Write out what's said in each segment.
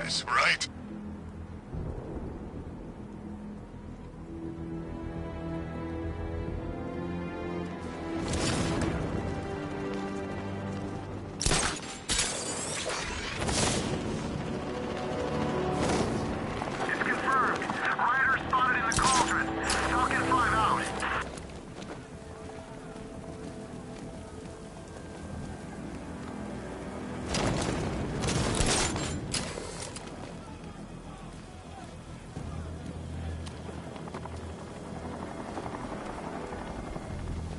guys, right?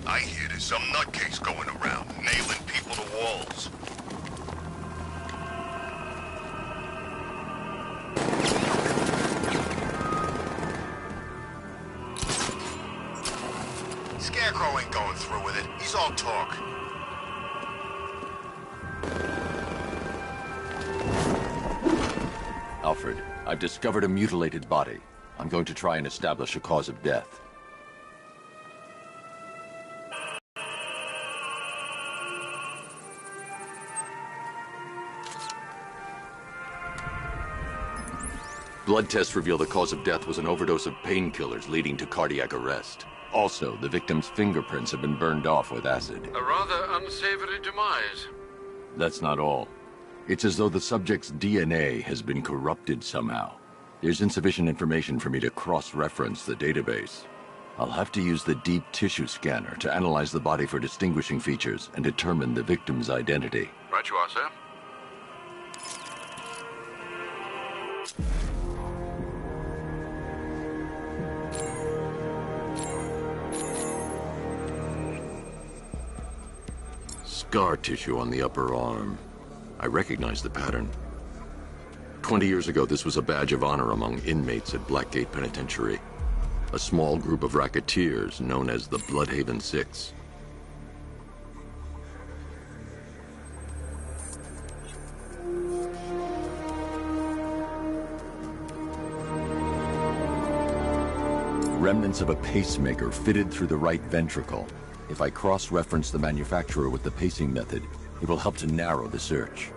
I hear there's some nutcase going around, nailing people to walls. Scarecrow ain't going through with it. He's all talk. Alfred, I've discovered a mutilated body. I'm going to try and establish a cause of death. Blood tests reveal the cause of death was an overdose of painkillers leading to cardiac arrest. Also, the victim's fingerprints have been burned off with acid. A rather unsavory demise. That's not all. It's as though the subject's DNA has been corrupted somehow. There's insufficient information for me to cross-reference the database. I'll have to use the deep tissue scanner to analyze the body for distinguishing features and determine the victim's identity. Right you are, sir. Scar tissue on the upper arm. I recognize the pattern. 20 years ago, this was a badge of honor among inmates at Blackgate Penitentiary. A small group of racketeers known as the Bloodhaven Six. Remnants of a pacemaker fitted through the right ventricle. If I cross-reference the manufacturer with the pacing method, it will help to narrow the search.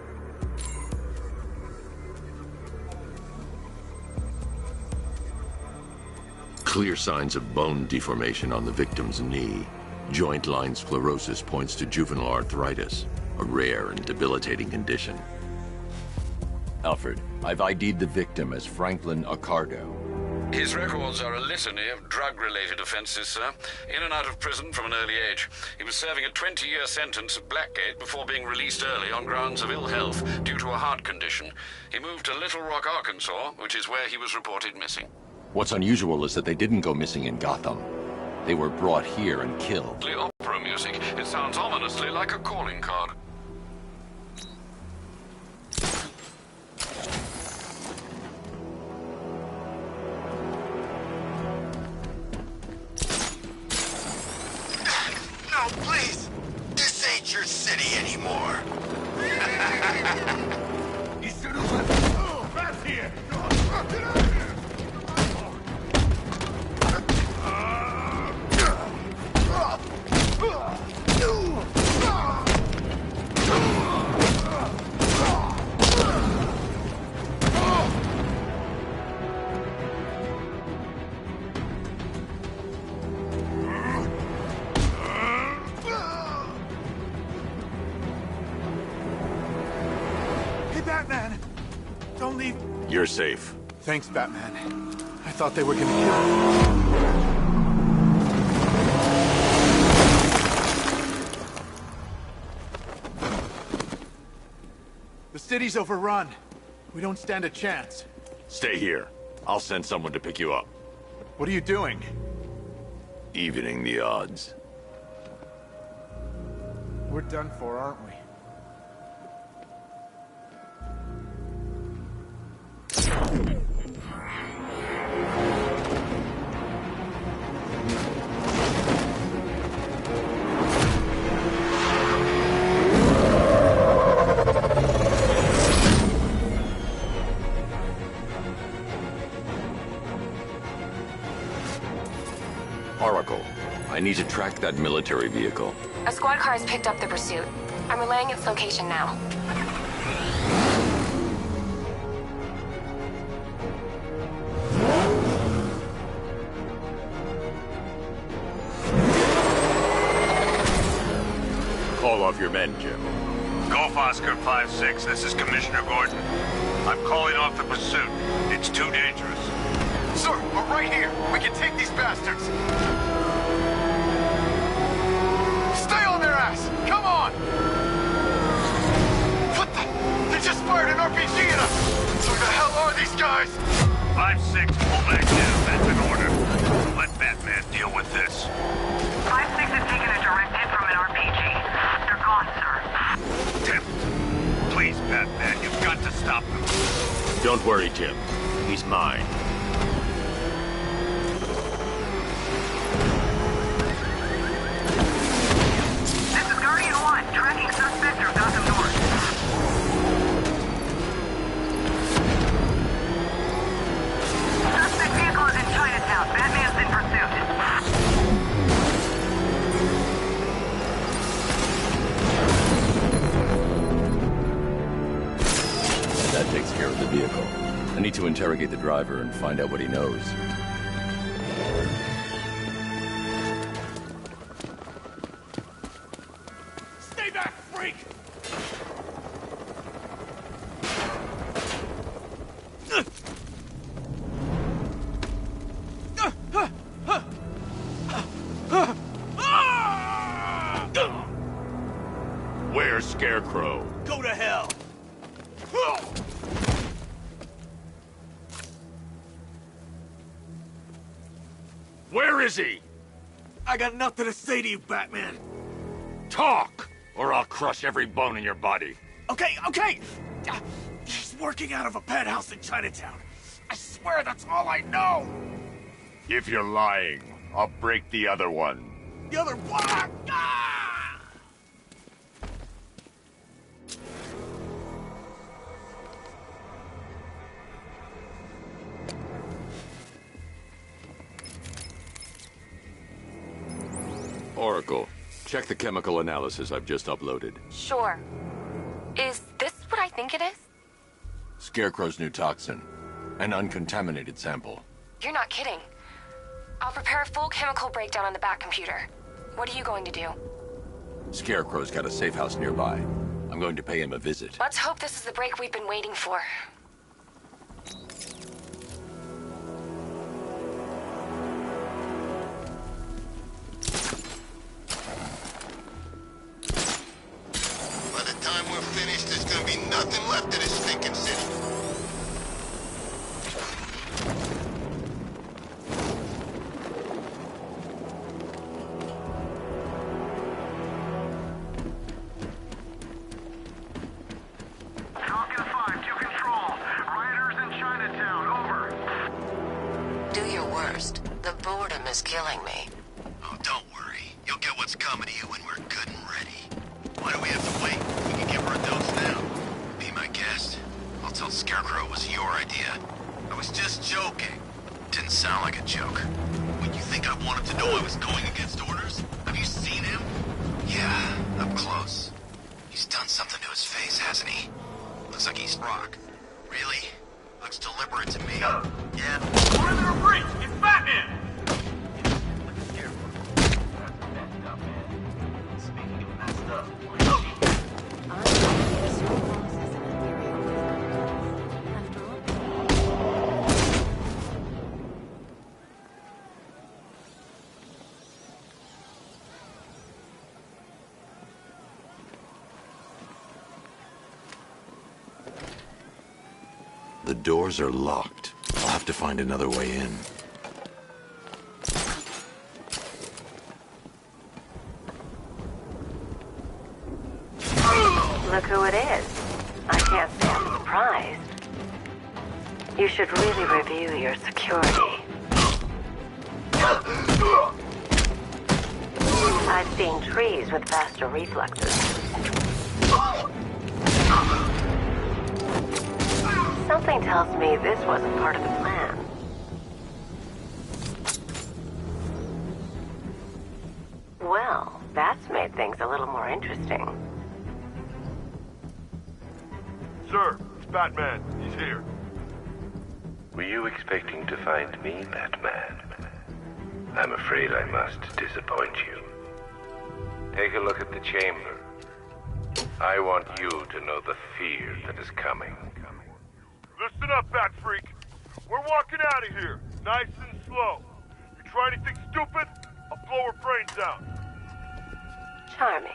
Clear signs of bone deformation on the victim's knee. Joint line sclerosis points to juvenile arthritis, a rare and debilitating condition. Alfred, I've ID'd the victim as Franklin Accardo. His records are a litany of drug-related offenses, sir. In and out of prison from an early age. He was serving a 20-year sentence at Blackgate before being released early on grounds of ill health due to a heart condition. He moved to Little Rock, Arkansas, which is where he was reported missing. What's unusual is that they didn't go missing in Gotham. They were brought here and killed. The opera music. It sounds ominously like a calling card. No, please! This ain't your city anymore! You should have left. Oh, Rat's here! Get out of here! Hey, Batman! Don't leave. You're safe. Thanks, Batman. I thought they were gonna kill me. The city's overrun. We don't stand a chance. Stay here. I'll send someone to pick you up. What are you doing? Evening the odds. We're done for, aren't we? Oracle, I need to track that military vehicle. A squad car has picked up the pursuit. I'm relaying its location now. call off your men, Jim. Golf Oscar 5-6, this is Commissioner Gordon. I'm calling off the pursuit. It's too dangerous. Sir, we're right here. We can take these bastards. Stay on their ass. Come on. What the? They just fired an RPG at us. Who the hell are these guys? 5-6, pull back down. That's an order. Let Batman deal with this. 5-6 has taken a direct hit from an RPG. They're gone, sir. Tim, please, Batman, you've got to stop them. Don't worry, Jim. He's mine. This is Guardian 1, tracking suspect through Gotham North. Suspect vehicle is in Chinatown. Batman's in pursuit. That takes care of the vehicle. I need to interrogate the driver and find out what he knows. Stay back, freak! Where's Scarecrow? Go to hell! Where is he? I got nothing to say to you, Batman. Talk, or I'll crush every bone in your body. Okay. He's working out of a penthouse in Chinatown. I swear that's all I know. If you're lying, I'll break the other one. The other block. Ah! Oracle, check the chemical analysis I've just uploaded. Sure. Is this what I think it is? Scarecrow's new toxin. An uncontaminated sample. You're not kidding. I'll prepare a full chemical breakdown on the back computer. What are you going to do? Scarecrow's got a safe house nearby. I'm going to pay him a visit. Let's hope this is the break we've been waiting for. By the time we're finished, there's gonna be nothing left of this stinking city. Falcon 5 to control. Rioters in Chinatown, over. Do your worst. The boredom is killing me. Oh, don't worry. You'll get what's coming to you when we're good and ready. Why do we have to wait? We can give her a dose now. Be my guest. I'll tell Scarecrow it was your idea. I was just joking. Didn't sound like a joke. What, you think I wanted to know I was going against orders? Have you seen him? Yeah, up close. He's done something to his face, hasn't he? Looks like he's rock. Really? Looks deliberate to me. Yeah. Perimeter breach! It's Batman! The doors are locked. I'll have to find another way in. Look who it is. I can't say I'm surprised. You should really review your security. I've seen trees with faster reflexes. Something tells me this wasn't part of the plan. Well, that's made things a little more interesting. Sir, it's Batman. He's here. Were you expecting to find me, Batman? I'm afraid I must disappoint you. Take a look at the chamber. I want you to know the fear that is coming. Listen up, Bat Freak. We're walking out of here, nice and slow. You try anything stupid, I'll blow her brains out. Charming.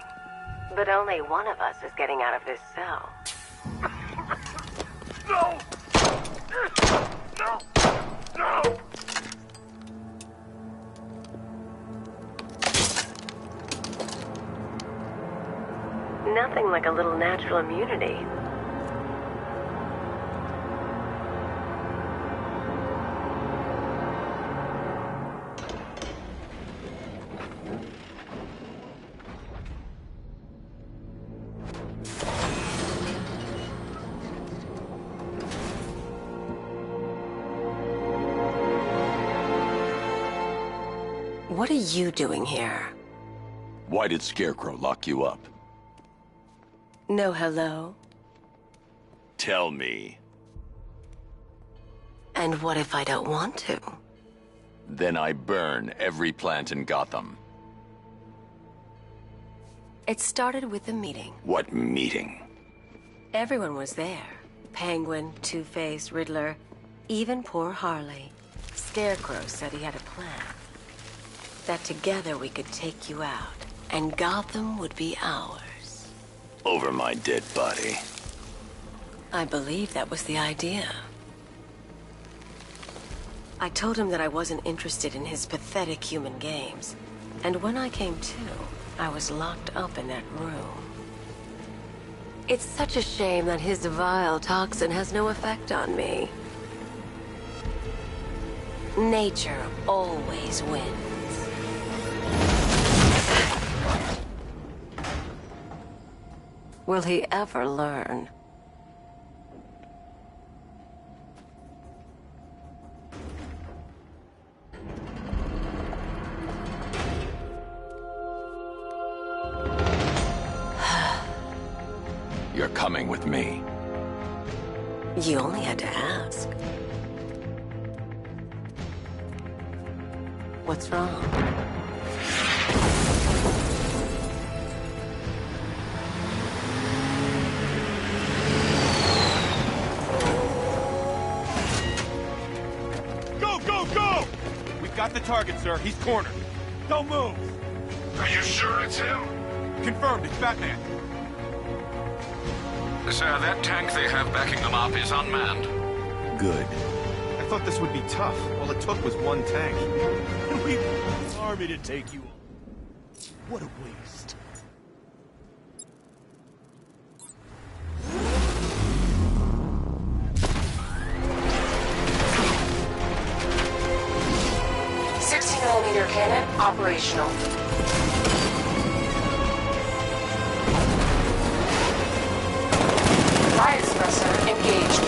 But only one of us is getting out of this cell. No! No! No! Nothing like a little natural immunity. What are you doing here? Why did Scarecrow lock you up? No hello? Tell me. And what if I don't want to? Then I burn every plant in Gotham. It started with a meeting. What meeting? Everyone was there. Penguin, Two-Face, Riddler, even poor Harley. Scarecrow said he had a plan. That together we could take you out, and Gotham would be ours. Over my dead body. I believe that was the idea. I told him that I wasn't interested in his pathetic human games. And when I came to, I was locked up in that room. It's such a shame that his vile toxin has no effect on me. Nature always wins. Will he ever learn? You're coming with me. You only had to ask. What's wrong? Got the target, sir. He's cornered. Don't move. Are you sure it's him? Confirmed. It's Batman. Sir, that tank they have backing them up is unmanned. Good. I thought this would be tough. All it took was one tank. We want the army to take you on. What a waste. Cannon operational. Light suppressor engaged.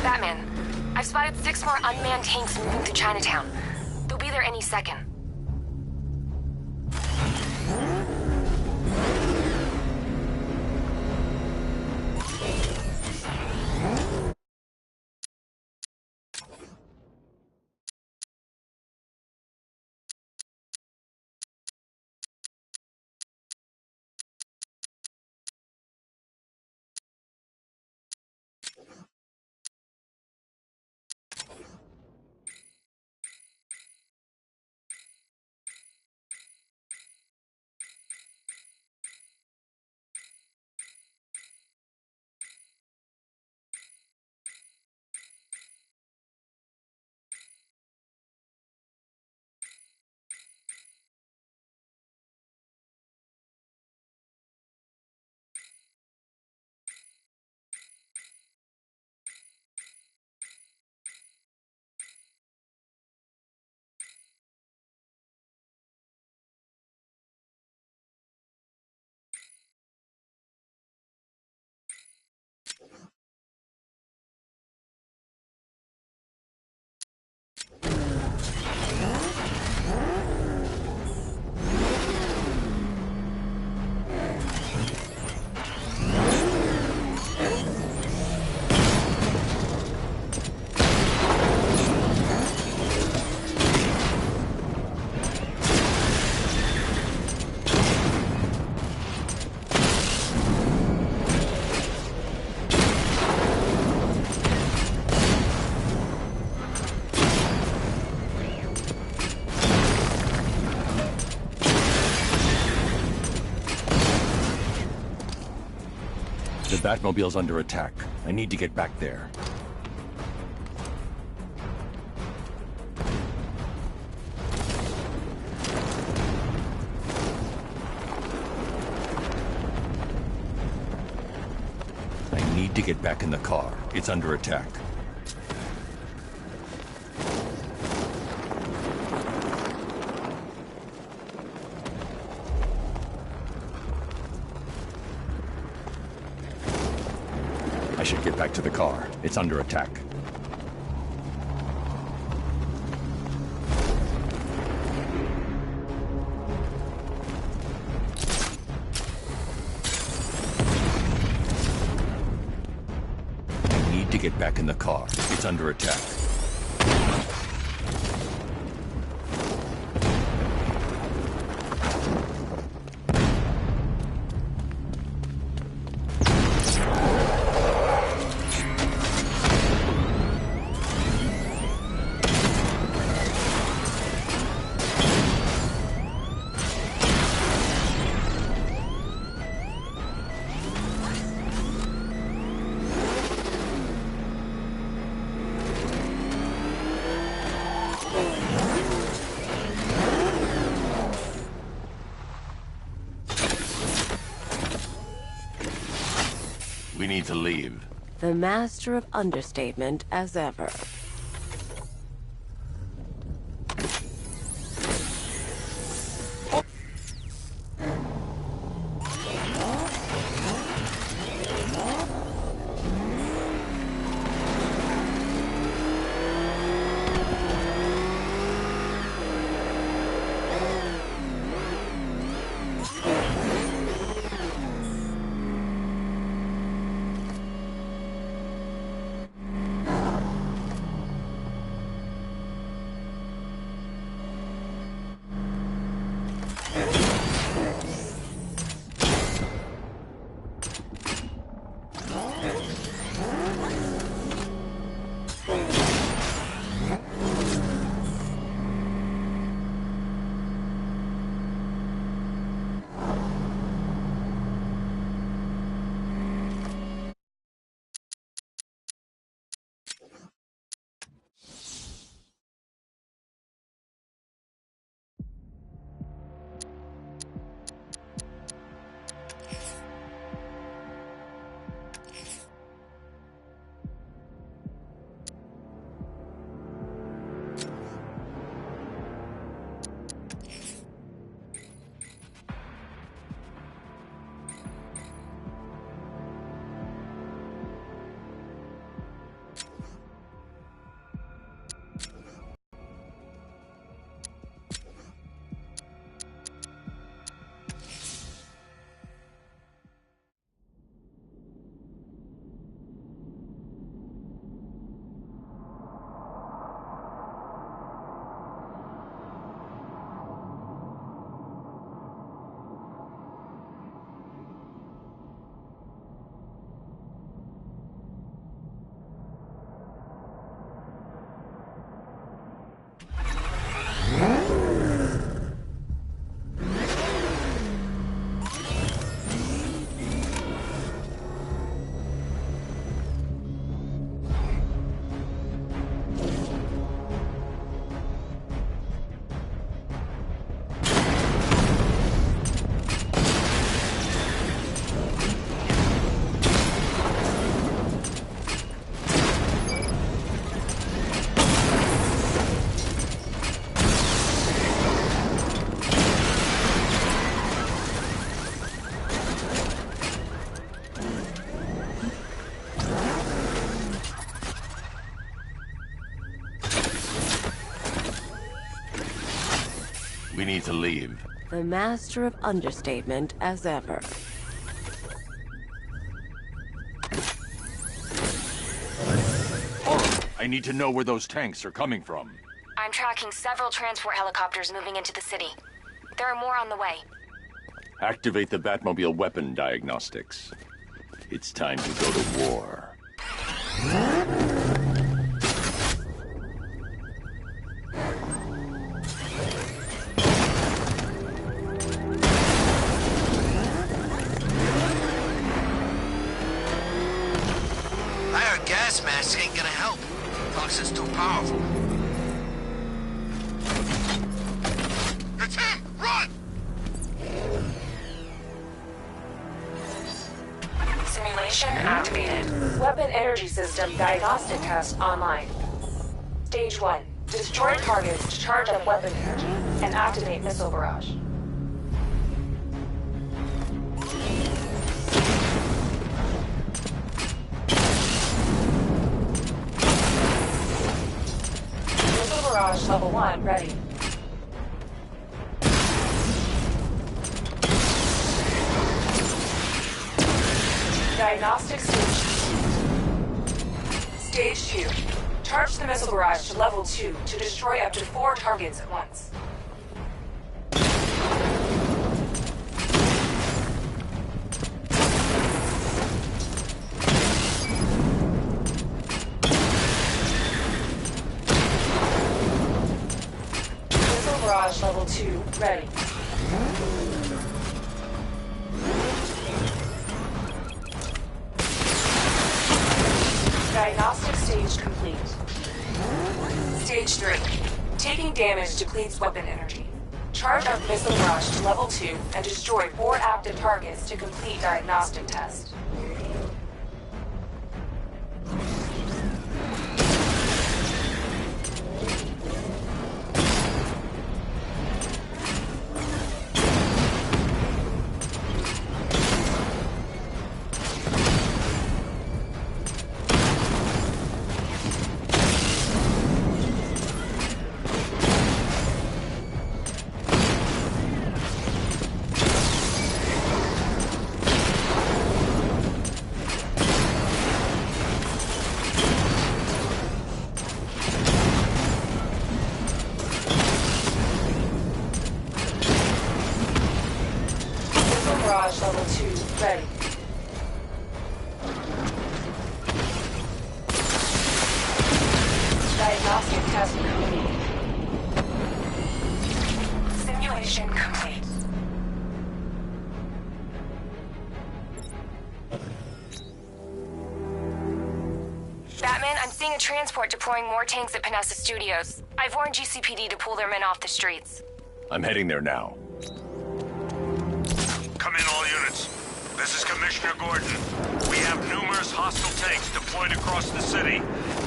Batman, I've spotted 6 more unmanned tanks moving through Chinatown. They'll be there any second. The Batmobile's under attack. I need to get back there. I need to get back in the car. It's under attack. I should get back to the car. It's under attack. I need to get back in the car. It's under attack. We need to leave. The master of understatement as ever. We need to leave. The master of understatement as ever. I need to know where those tanks are coming from. I'm tracking several transport helicopters moving into the city. There are more on the way. Activate the Batmobile weapon diagnostics. It's time to go to war. toxin's too powerful. It's him! Run! Simulation activated. Weapon energy system diagnostic test online. Stage 1. Destroy targets to charge up weapon energy and activate missile barrage. Missile barrage level 1 ready. Diagnostic stage. Stage 2. Charge the missile barrage to level 2 to destroy up to 4 targets at once. Missile barrage level 2 ready. Diagnostic stage complete. Stage 3. Taking damage depletes weapon energy. Charge up missile barrage to level 2 and destroy 4 active targets to complete diagnostic test. Barrage level 2 ready. Diagnostic test complete. Simulation complete. Batman, I'm seeing a transport deploying more tanks at Panessa Studios. I've warned GCPD to pull their men off the streets. I'm heading there now. Come in, all units. This is Commissioner Gordon. We have numerous hostile tanks deployed across the city.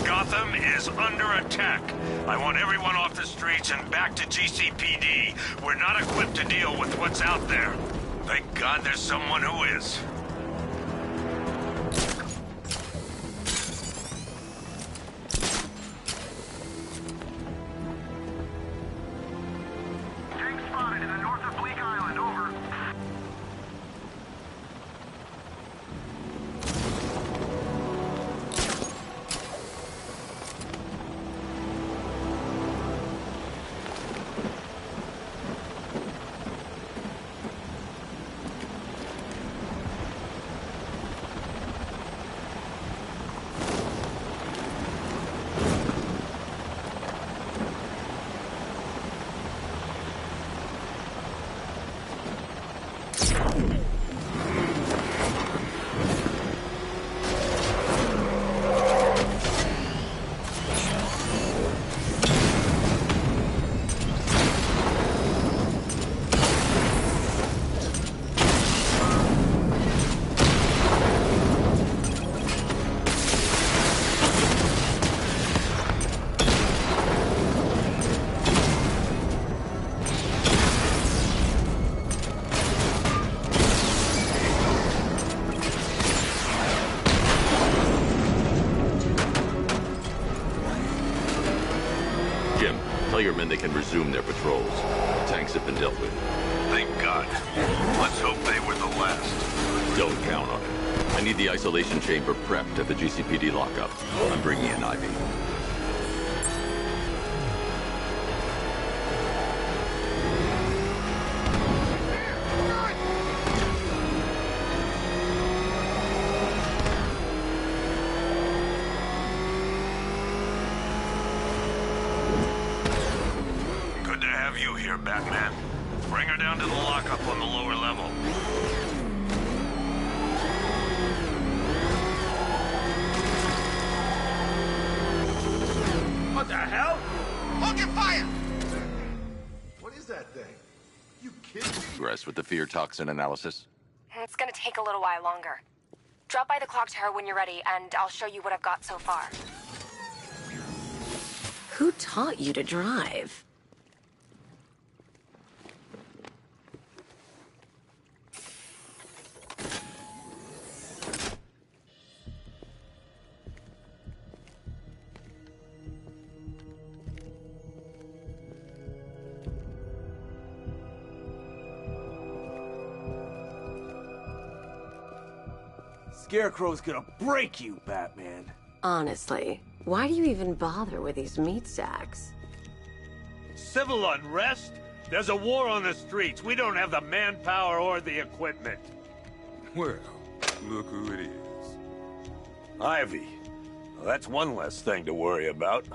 Gotham is under attack. I want everyone off the streets and back to GCPD. We're not equipped to deal with what's out there. Thank God there's someone who is. Tank spotted in the north of Bleak Island, over. Jim, tell your men they can resume their patrols. The tanks have been dealt with. Thank God. Let's hope they were the last. Don't count on it. I need the isolation chamber prepped at the GCPD lockup. I'm bringing in Ivy. Good to have you here, Batman. Bring her down to the lockup on the lower level. progress with the fear toxin analysis? It's gonna take a little while longer. Drop by the clock tower when you're ready, and I'll show you what I've got so far. Who taught you to drive? Scarecrow's gonna break you, Batman. Honestly, why do you even bother with these meat sacks? Civil unrest? There's a war on the streets. We don't have the manpower or the equipment. Well, look who it is. Ivy. Well, that's one less thing to worry about.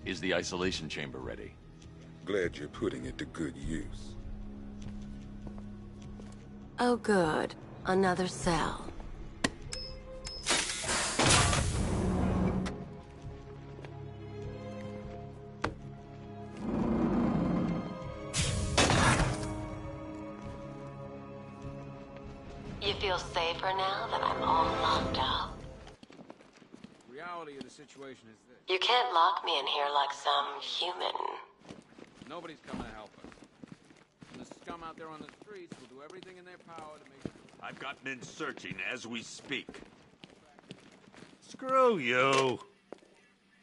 Is the isolation chamber ready? Glad you're putting it to good use. Oh good, another cell. You feel safer now that I'm all locked up? Reality of the situation is this. You can't lock me in here like some human. Nobody's coming to help us. And the scum out there on the streets will do everything in their power to make sure. I've got men searching as we speak. Screw you.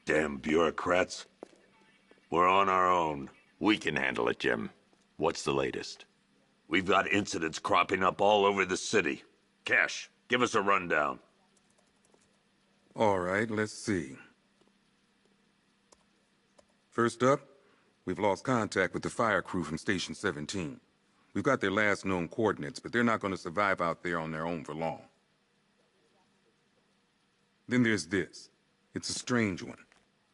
Damn bureaucrats. We're on our own. We can handle it, Jim. What's the latest? We've got incidents cropping up all over the city. Cash, give us a rundown. All right, let's see. First up, we've lost contact with the fire crew from Station 17. We've got their last known coordinates, but they're not going to survive out there on their own for long. Then there's this. It's a strange one.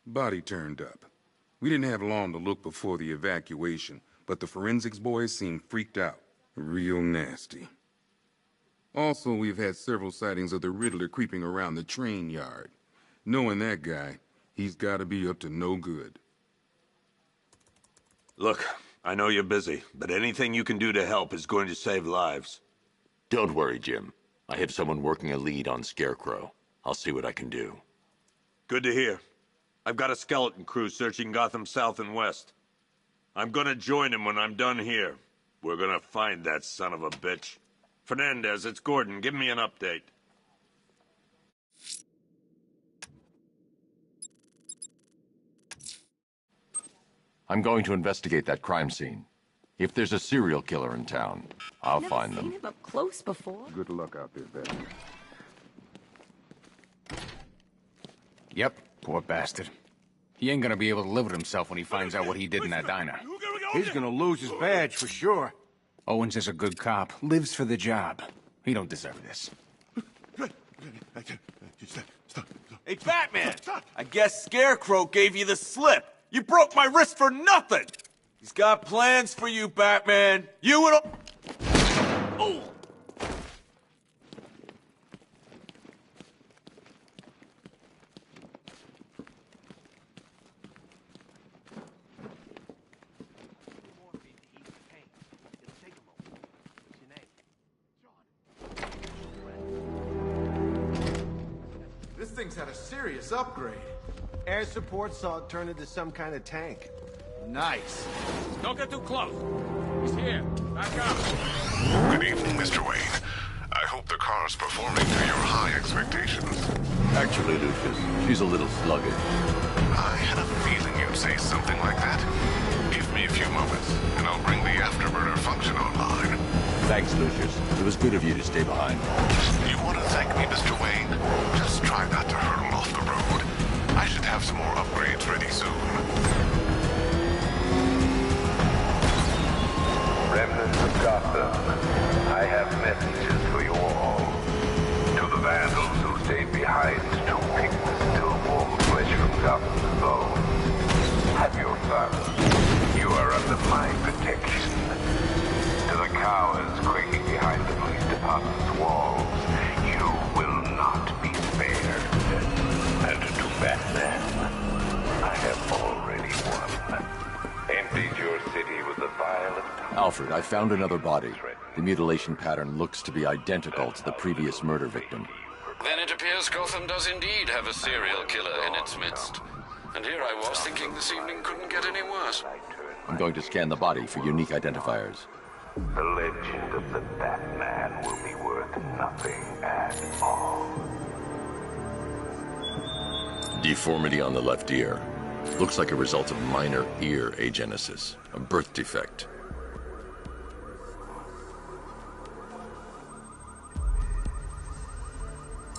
Body turned up. We didn't have long to look before the evacuation, but the forensics boys seemed freaked out. Real nasty. Also, we've had several sightings of the Riddler creeping around the train yard. Knowing that guy, he's got to be up to no good. Look, I know you're busy, but anything you can do to help is going to save lives. Don't worry, Jim. I have someone working a lead on Scarecrow. I'll see what I can do. Good to hear. I've got a skeleton crew searching Gotham South and West. I'm gonna join him when I'm done here. We're gonna find that son of a bitch. Fernandez, it's Gordon. Give me an update. I'm going to investigate that crime scene. If there's a serial killer in town, I'll find them. I've never seen him up close before. Good luck out there, Batman. Yep, poor bastard. He ain't gonna be able to live with himself when he finds out what he did in that diner. He's gonna lose his badge for sure. Owens is a good cop, lives for the job. He don't deserve this. Hey, Batman! I guess Scarecrow gave you the slip. You broke my wrist for nothing! He's got plans for you, Batman. You and... Oh! This thing's had a serious upgrade. Air support saw it turn into some kind of tank. Nice. Don't get too close. He's here. Back up. Good evening, Mr. Wayne. I hope the car's performing to your high expectations. Actually, Lucius, she's a little sluggish. I had a feeling you'd say something like that. Give me a few moments, and I'll bring the afterburner function online. Thanks, Lucius. It was good of you to stay behind. You want to thank me, Mr. Wayne? Just try not to hurtle off the road. I should have some more upgrades ready soon. Remnants of Gotham, I have messages for you all. To the vandals who stayed behind to pick the still warm flesh from Gotham's bones. Have your fun. You are under my protection. To the cowards quaking behind the police department's walls, you will not be spared. And to Batman, I have already won. Emptied your city with the violent... Alfred, I found another body. Threatened The mutilation pattern looks to be identical to the previous murder victim. Then it appears Gotham does indeed have a serial killer in its midst. And here I was thinking this evening couldn't get any worse. I'm going to scan the body for unique identifiers. The legend of the Batman will be worth nothing at all. Deformity on the left ear. Looks like a result of minor ear agenesis, a birth defect.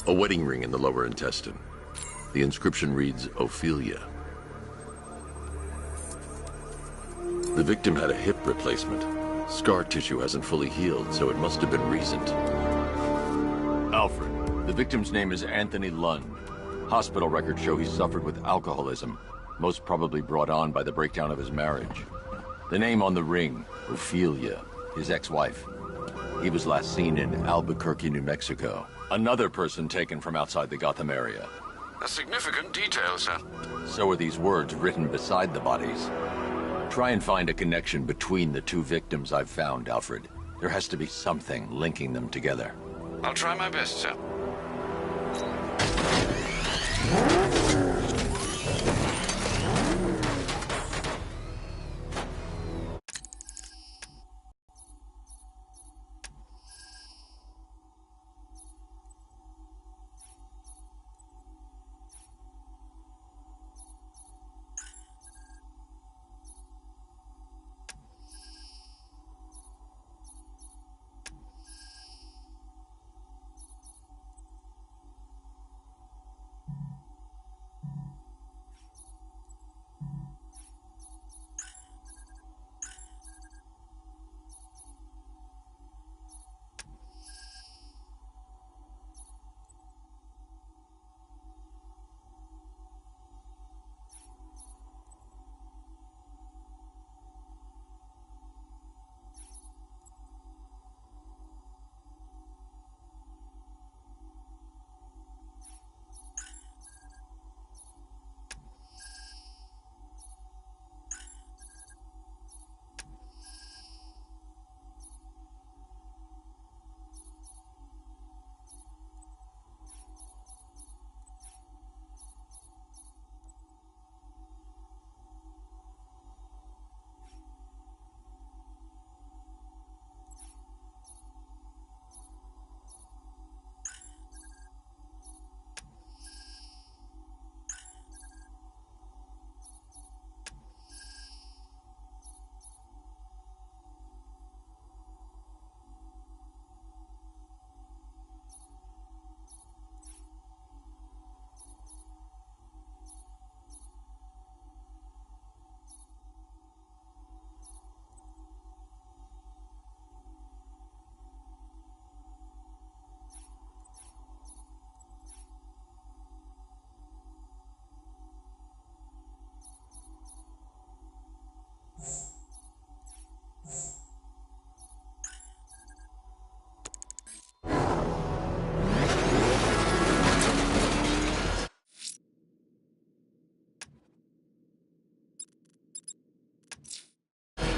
A wedding ring in the lower intestine. The inscription reads, Ophelia. The victim had a hip replacement. Scar tissue hasn't fully healed, so it must have been recent. Alfred, the victim's name is Anthony Lund. Hospital records show he suffered with alcoholism, most probably brought on by the breakdown of his marriage. The name on the ring, Ophelia, his ex-wife. He was last seen in Albuquerque, New Mexico. Another person taken from outside the Gotham area. A significant detail, sir. So are these words written beside the bodies. Try and find a connection between the two victims I've found, Alfred. There has to be something linking them together. I'll try my best, sir.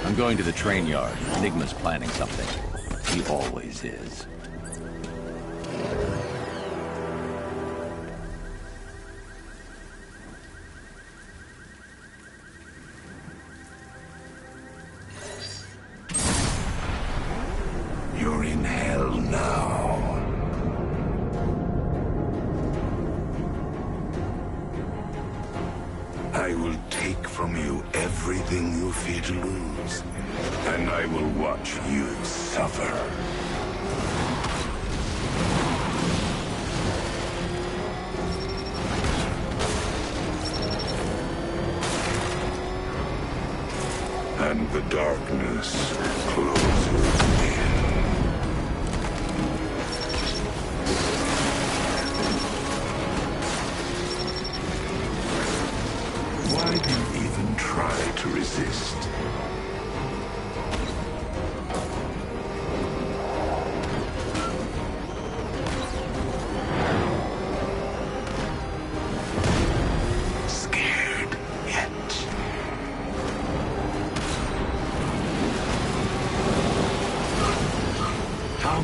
I'm going to the train yard. Enigma's planning something. He always is. You're in hell now. I will take from you everything you fear to lose, and I will watch you suffer. And the darkness closes in. Why do you even try to resist? Scared yet?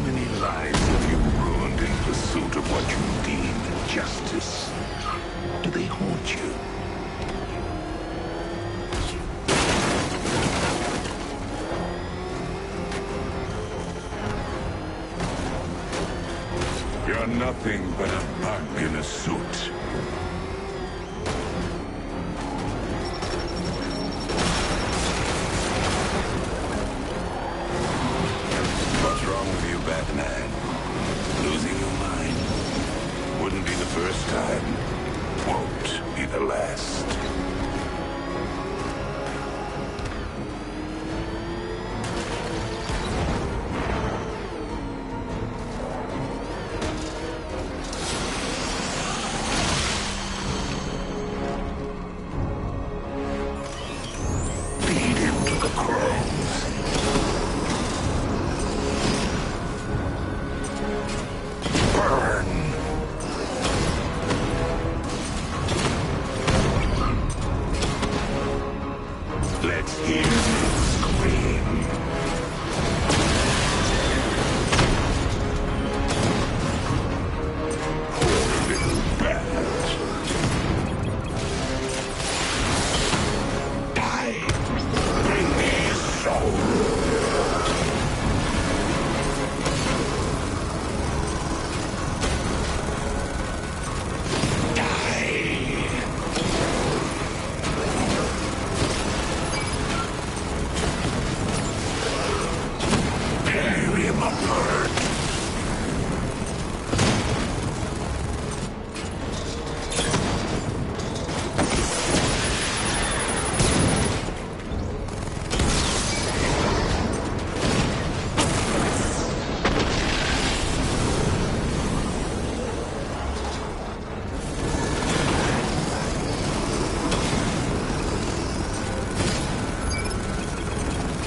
many lives have you ruined in pursuit of what you deem justice? Do they haunt you? You're nothing but a bug in a suit. What's wrong with you, Batman? Losing your mind? Wouldn't be the first time. Won't be the last. Feed him to the crows. Burn! Let's hear him scream. Poor little bat. Die! Bring me his soul! Tear him apart!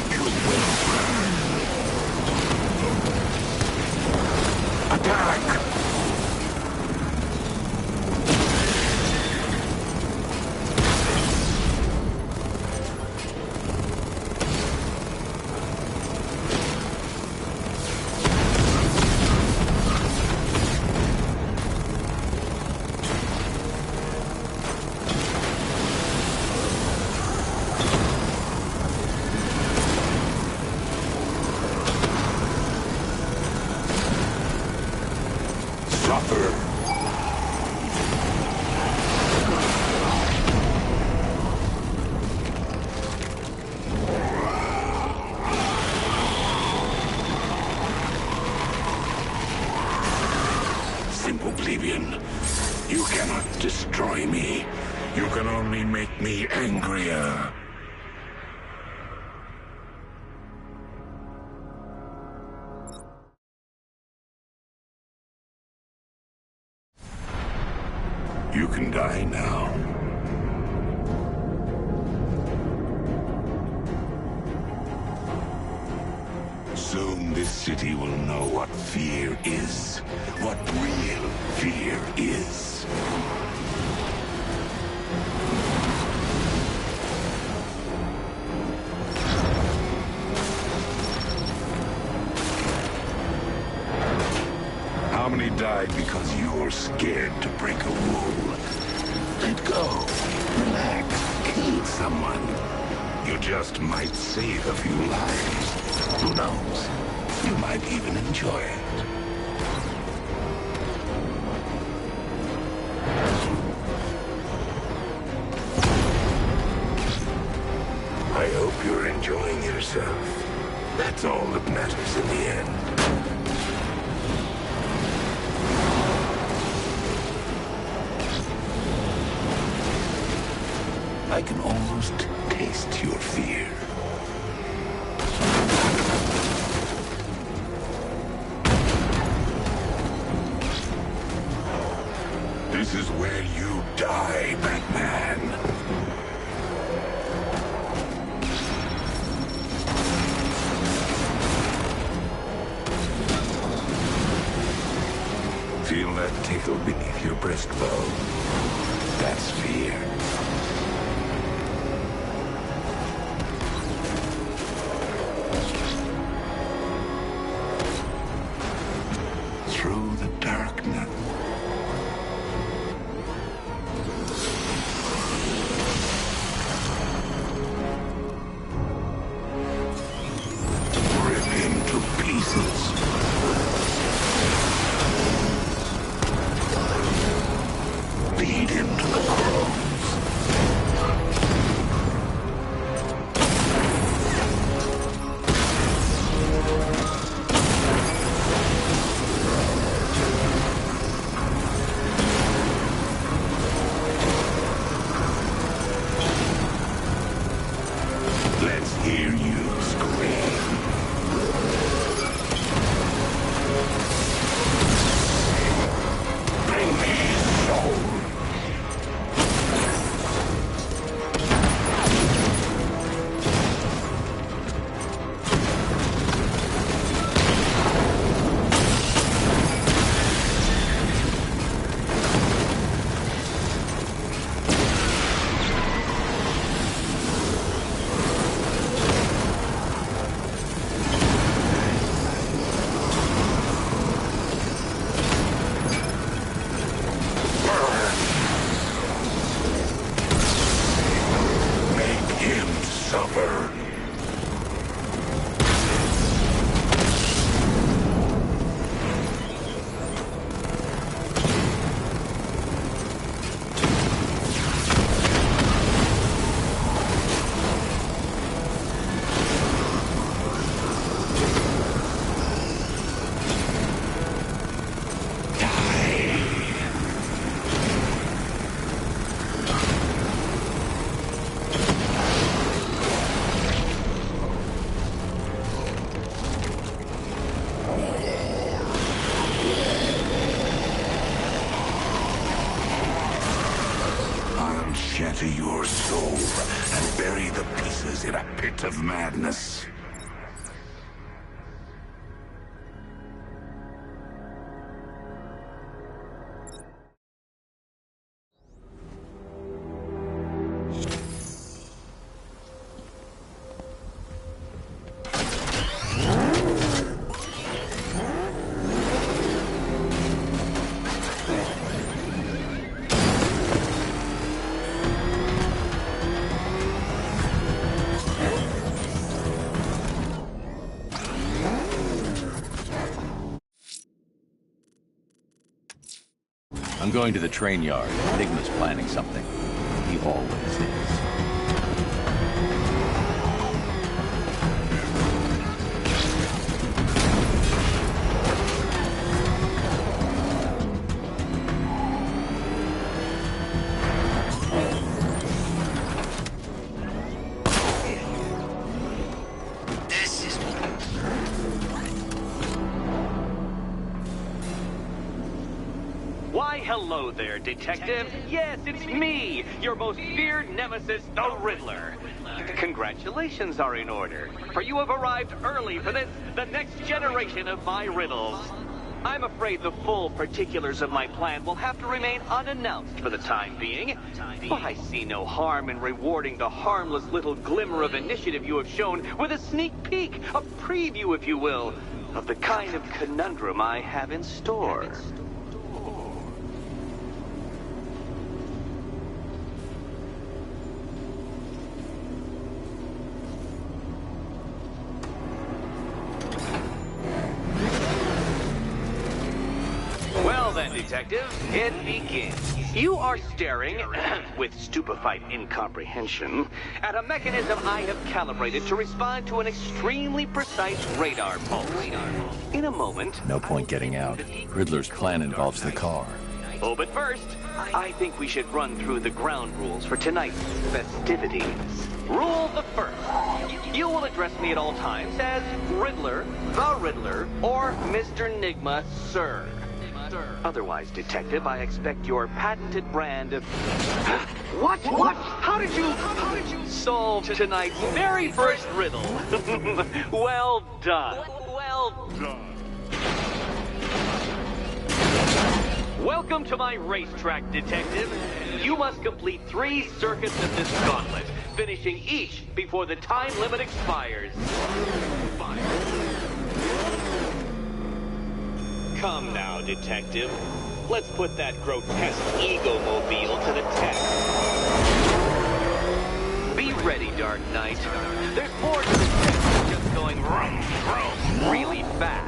You will burn! Attack! Suffer! Simple plebeian, you cannot destroy me. You can only make me angrier. You can die now. Soon this city will know what fear is. What real fear is. How many died because you're scared to break a rule? Let go. Relax. Kill someone. You just might save a few lives. Who knows? You might even enjoy it. I hope you're enjoying yourself. That's all that matters in the end. I can almost taste your fear. This is where you die, Batman. Feel that tickle beneath your breastbone? That's fear. darkness. Rip him to pieces. Feed him to the crows. Let's hear you scream. Bring me his soul. Make him suffer. I'll shatter your soul and bury the pieces in a pit of madness. I'm going to the train yard. Enigma's planning something. He always is. Why, hello there, Detective. Yes, it's me, your most feared nemesis, the Riddler. Congratulations are in order, for you have arrived early for this, the next generation of my riddles. I'm afraid the full particulars of my plan will have to remain unannounced for the time being, but I see no harm in rewarding the harmless little glimmer of initiative you have shown with a sneak peek, a preview, if you will, of the kind of conundrum I have in store. Well then, Detective, it begins. You are staring, with stupefied incomprehension, at a mechanism I have calibrated to respond to an extremely precise radar pulse. In a moment... No point getting out. Riddler's plan involves the car. Oh, but first, I think we should run through the ground rules for tonight's festivities. Rule the first. You will address me at all times as Riddler, the Riddler, or Mr. Nigma, sir. Otherwise, Detective, I expect your patented brand of... What? How did you solve tonight's very first riddle? Well done. Well done. Welcome to my racetrack, Detective. You must complete 3 circuits of this gauntlet, finishing each before the time limit expires. Come now, Detective. Let's put that grotesque ego-mobile to the test. Be ready, Dark Knight. There's more to this test than just going vroom, vroom, really fast.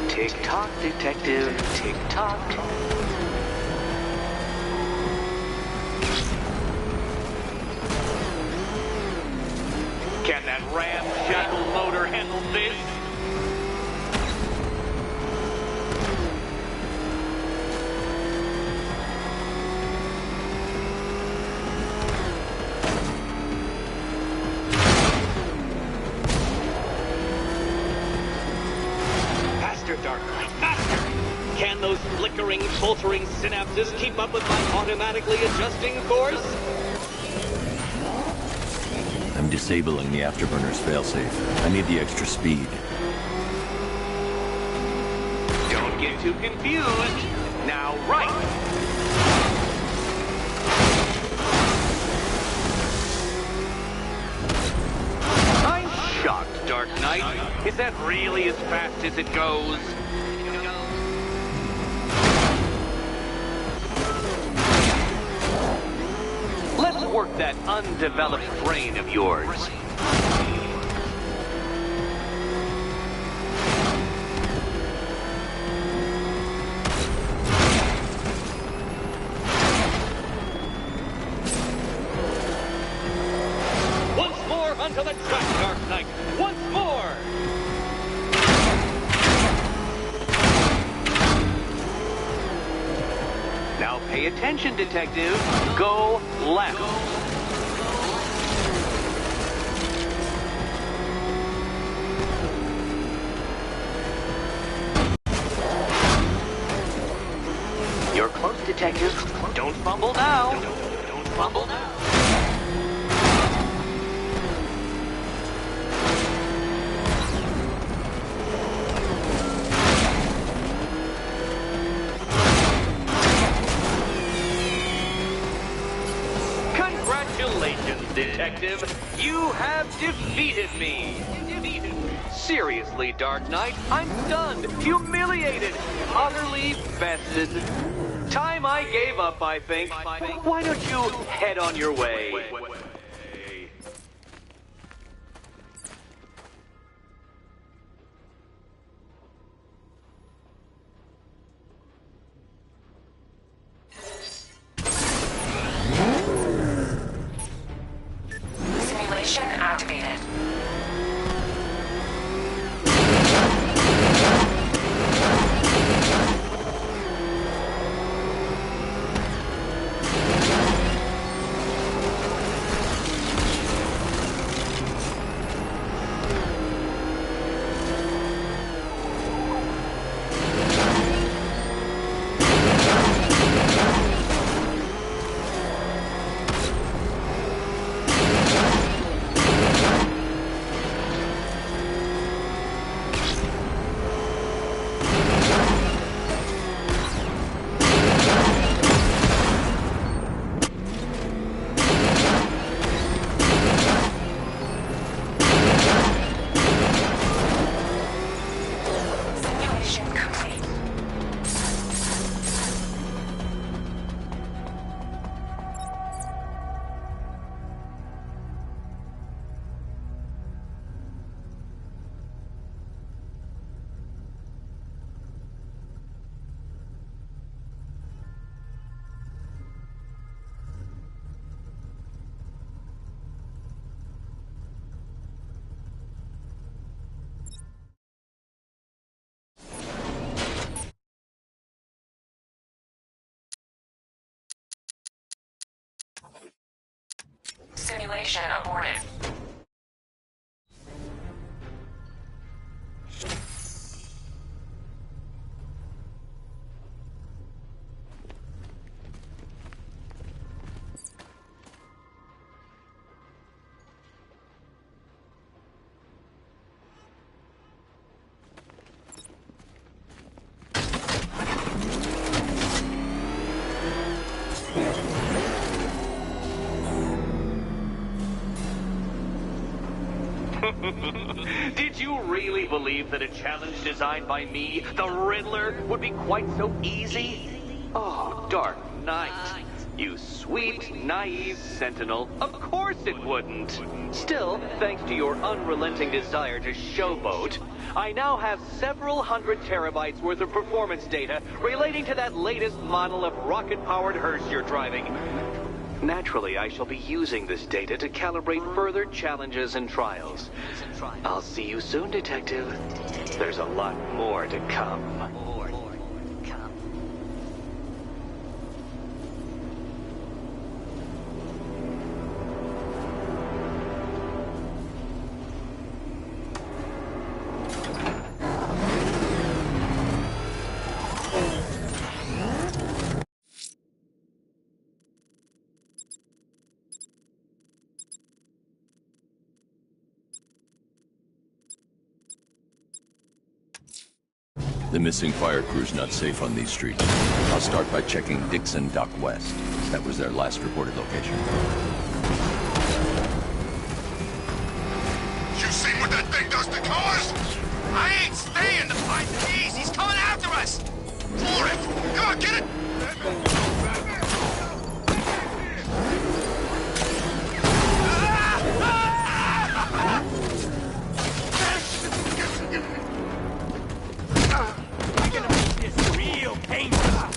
Tick-tock, Detective, tick-tock. Can that ramshackle motor handle this? Faster, Dark Knight, faster! Can those flickering, faltering synapses keep up with my automatically adjusting course? I'm disabling the afterburner's failsafe. I need the extra speed. Don't get too confused. Now, right! I'm shocked, Dark Knight. Is that really as fast as it goes? Let's work that undeveloped brain of yours. Once more onto the track, Dark Knight. Once more! Now pay attention, Detective. Go left. You're close, Detective. Don't fumble now. Don't fumble now. Congratulations, Detective. You have defeated me. Seriously, Dark Knight, I'm stunned, humiliated, utterly bested. Time I gave up, I think. Why don't you head on your way? Simulation activated. Simulation complete. Simulation aborted. Did you really believe that a challenge designed by me, the Riddler, would be quite so easy? Oh, Dark Knight. You sweet, naive sentinel. Of course it wouldn't. Still, thanks to your unrelenting desire to showboat, I now have several hundred terabytes worth of performance data relating to that latest model of rocket-powered hearse you're driving. Naturally, I shall be using this data to calibrate further challenges and trials. I'll see you soon, Detective. There's a lot more to come. The missing fire crew's not safe on these streets. I'll start by checking Dixon Dock West. That was their last reported location. You seen what that thing does to cars? I ain't staying to fight the keys. He's coming after us. For it! Come on, get it! We're gonna make this real painful.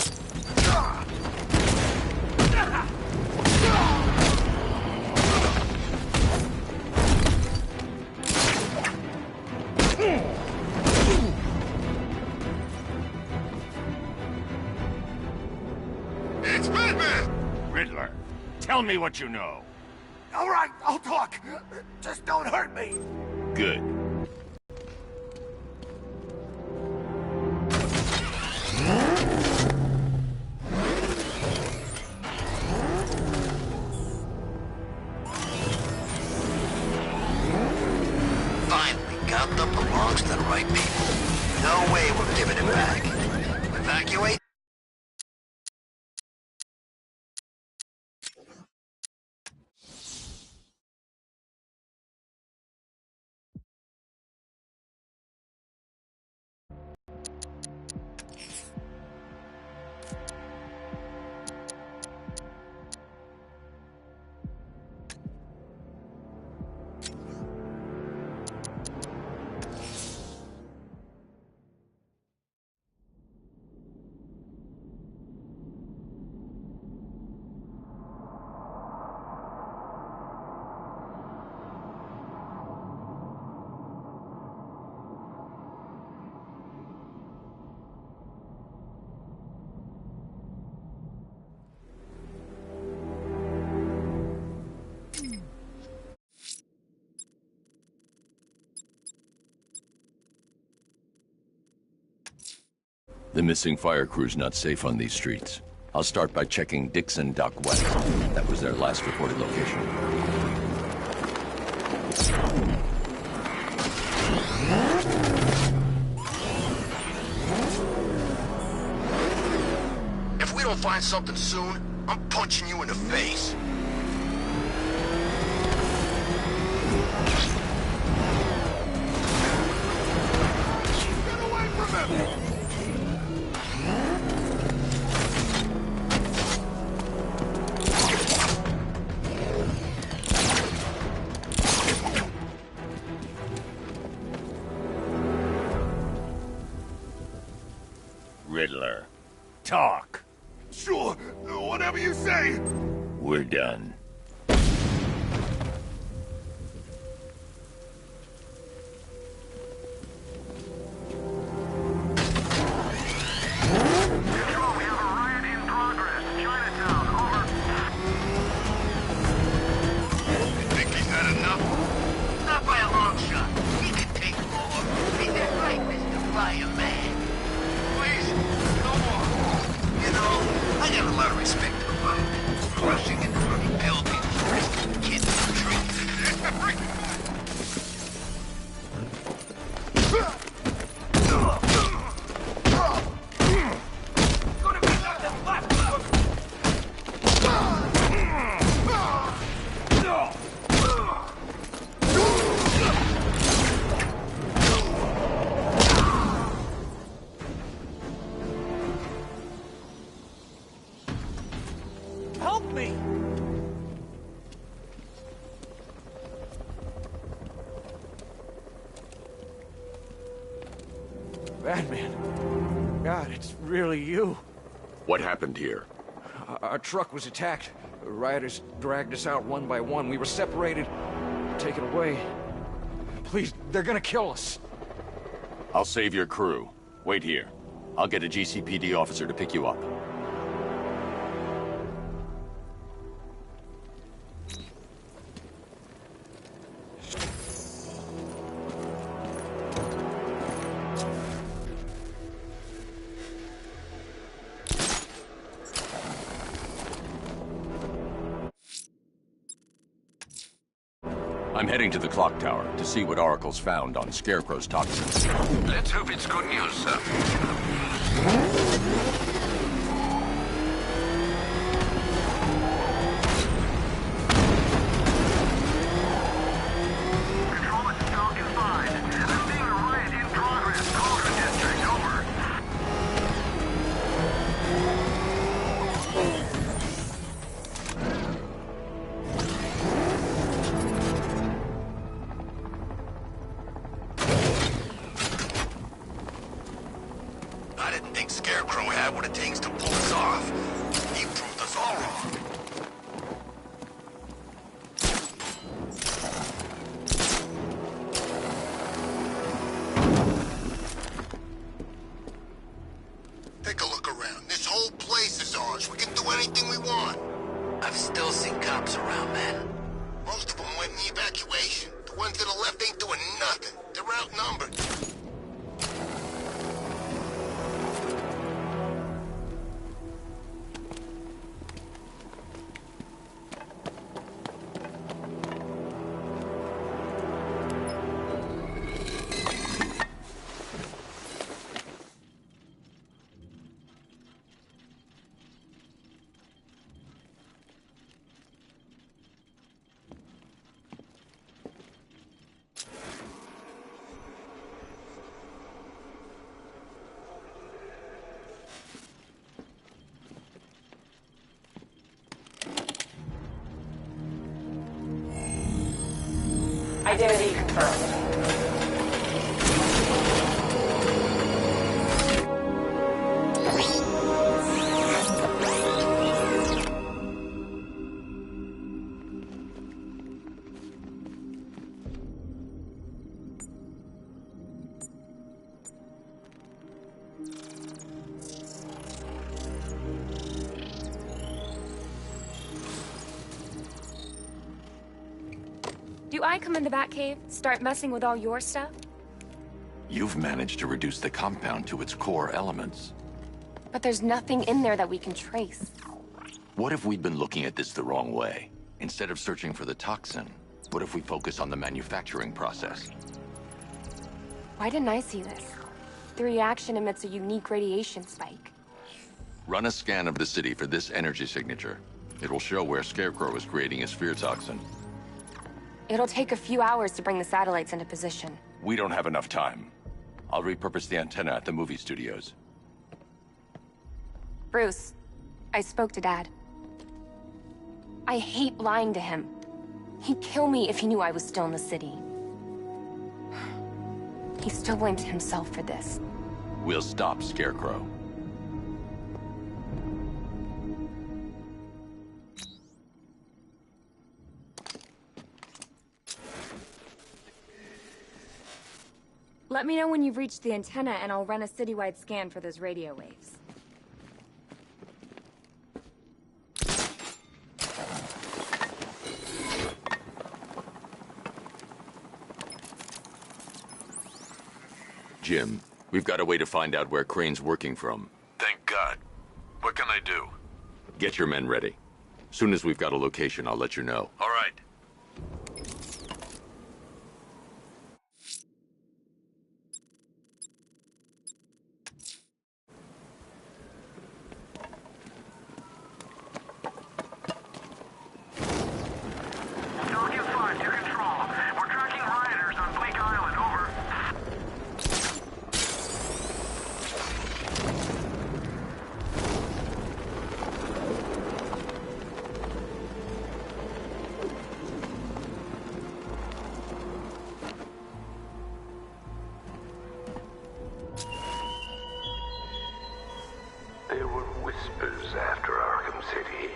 It's Batman! Riddler, tell me what you know. All right, I'll talk. Just don't hurt me. Good. Finally got the belongs to the right people. No way we're giving it back. Evacuate? The missing fire crew's not safe on these streets. I'll start by checking Dixon Dock West. That was their last reported location. If we don't find something soon, I'm punching you in the face. Get away from him! Riddler, talk. Sure, whatever you say. We're done. Think he's had enough? Not by a long shot. He can take more. Ain't that right, Mr. Fireman? Please, no more. You know, I got a lot of respect for the firemen. Rushing into bloody buildings. Batman. God, it's really you. What happened here? Our truck was attacked. The rioters dragged us out one by one. We were separated, taken away. Please, they're gonna kill us. I'll save your crew. Wait here. I'll get a GCPD officer to pick you up. I'm heading to the clock tower to see what Oracle's found on Scarecrow's toxins. Let's hope it's good news, sir. I didn't think Scarecrow had what it takes to pull us off. He proved us all wrong. Take a look around. This whole place is ours. We can do anything we want. I've still seen cops around, man. Most of them went in the evacuation. The ones that are left ain't doing nothing. They're outnumbered. Identity confirmed. Do I come in the Batcave, start messing with all your stuff? You've managed to reduce the compound to its core elements. But there's nothing in there that we can trace. What if we'd been looking at this the wrong way? Instead of searching for the toxin, what if we focus on the manufacturing process? Why didn't I see this? The reaction emits a unique radiation spike. Run a scan of the city for this energy signature. It will show where Scarecrow is creating his fear toxin. It'll take a few hours to bring the satellites into position. We don't have enough time. I'll repurpose the antenna at the movie studios. Bruce, I spoke to Dad. I hate lying to him. He'd kill me if he knew I was still in the city. He still blames himself for this. We'll stop Scarecrow. Let me know when you've reached the antenna and I'll run a citywide scan for those radio waves. Jim, we've got a way to find out where Crane's working from. Thank God. What can I do? Get your men ready. Soon as we've got a location, I'll let you know. All right. There were whispers after Arkham City.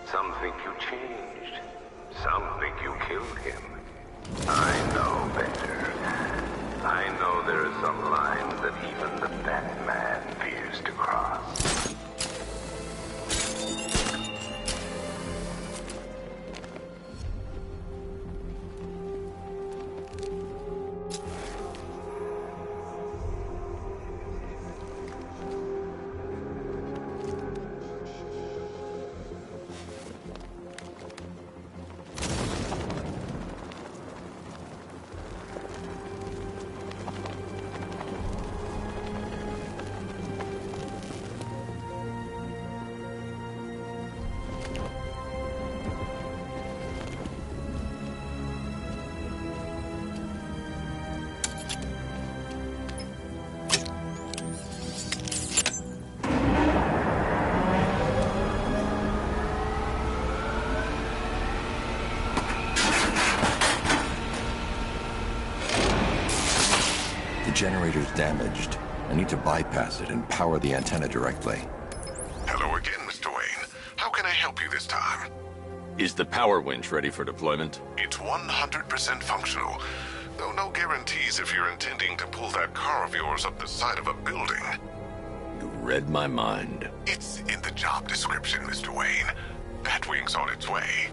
Some think you changed. Some think you killed him. I know better. I know there are some lines that even the Batman fears to cross. Generator's damaged. I need to bypass it and power the antenna directly. Hello again, Mr. Wayne. How can I help you this time? Is the power winch ready for deployment? It's 100% functional, though no guarantees if you're intending to pull that car of yours up the side of a building. You read my mind. It's in the job description, Mr. Wayne. Batwing's on its way.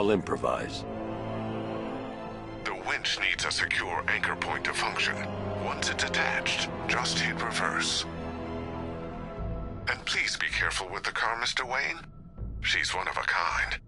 I'll improvise. The winch needs a secure anchor point to function. Once it's attached, just hit reverse. And please be careful with the car, Mr. Wayne. She's one of a kind.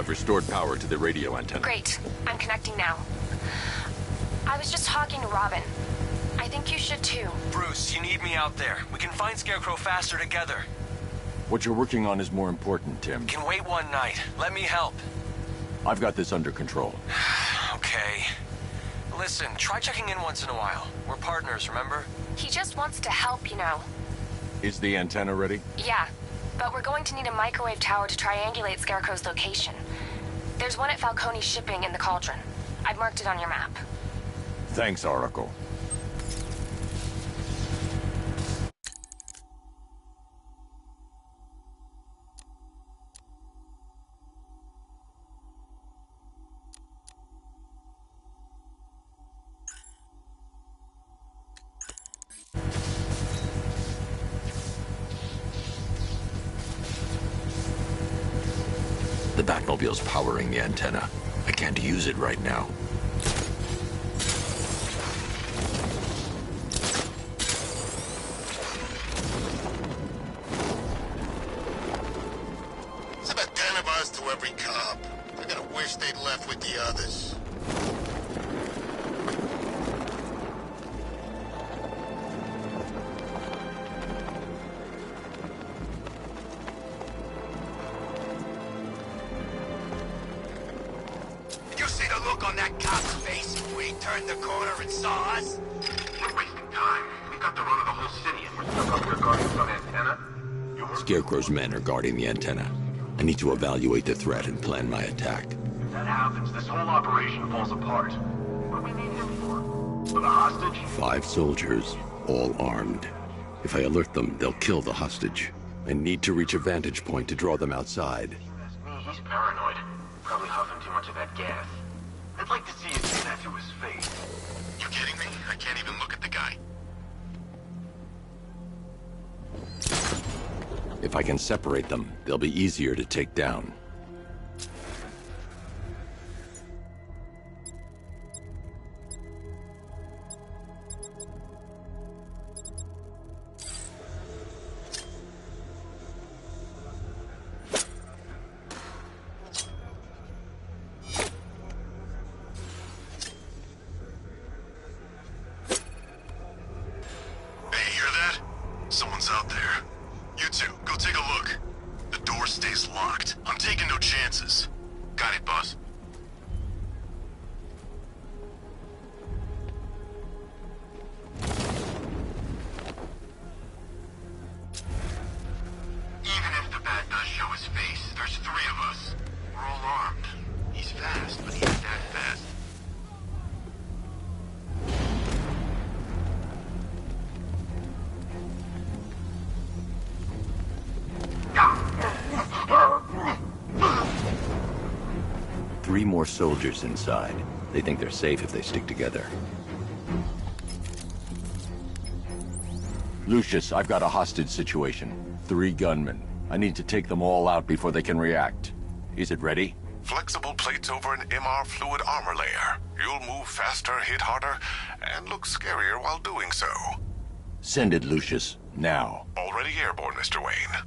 I've restored power to the radio antenna. Great. I'm connecting now. I was just talking to Robin. I think you should too. Bruce, you need me out there. We can find Scarecrow faster together. What you're working on is more important, Tim. Can wait one night. Let me help. I've got this under control. Okay. Listen, try checking in once in a while. We're partners, remember? He just wants to help, you know. Is the antenna ready? Yeah, but we're going to need a microwave tower to triangulate Scarecrow's location. There's one at Falcone's shipping in the Cauldron. I've marked it on your map. Thanks, Oracle. The Batmobile's powering the antenna. I can't use it right now. It's about 10 of us to every cop. I gotta wish they'd left with the others. On that cop's face when he turned the corner and saw us? We're wasting time. We got the run of the whole city and we're stuck up here guarding some antenna. Scarecrow's men are guarding the antenna. I need to evaluate the threat and plan my attack. If that happens, this whole operation falls apart. What do we need him for? For the hostage? 5 soldiers, all armed. If I alert them, they'll kill the hostage. I need to reach a vantage point to draw them outside. That's me. He's paranoid. Probably huffing too much of that gas. I'd like to see you say that to his face. You kidding me? I can't even look at the guy. If I can separate them, they'll be easier to take down. Someone's out there. You two, go take a look. The door stays locked. I'm taking no chances. Got it, boss. Even if the bat does show his face, there's 3 of us. We're all armed. He's fast, but he ain't that fast. Three more soldiers inside. They think they're safe if they stick together. Lucius, I've got a hostage situation. 3 gunmen. I need to take them all out before they can react. Is it ready? Flexible plates over an MR fluid armor layer. You'll move faster, hit harder, and look scarier while doing so. Send it, Lucius. Now. Already airborne, Mr. Wayne.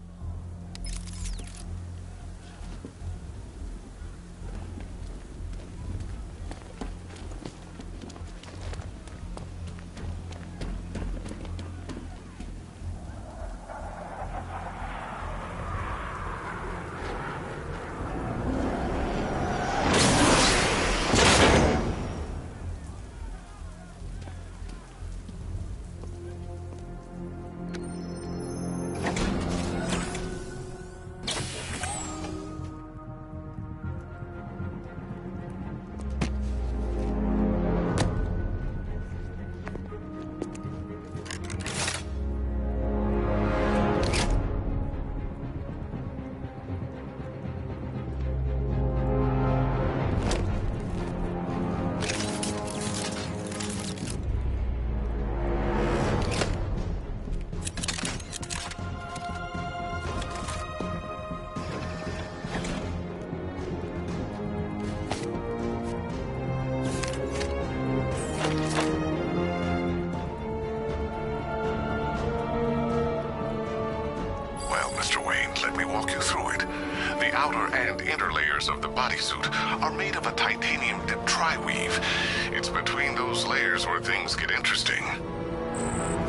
outer and inner layers of the bodysuit are made of a titanium-dipped tri-weave. It's between those layers where things get interesting.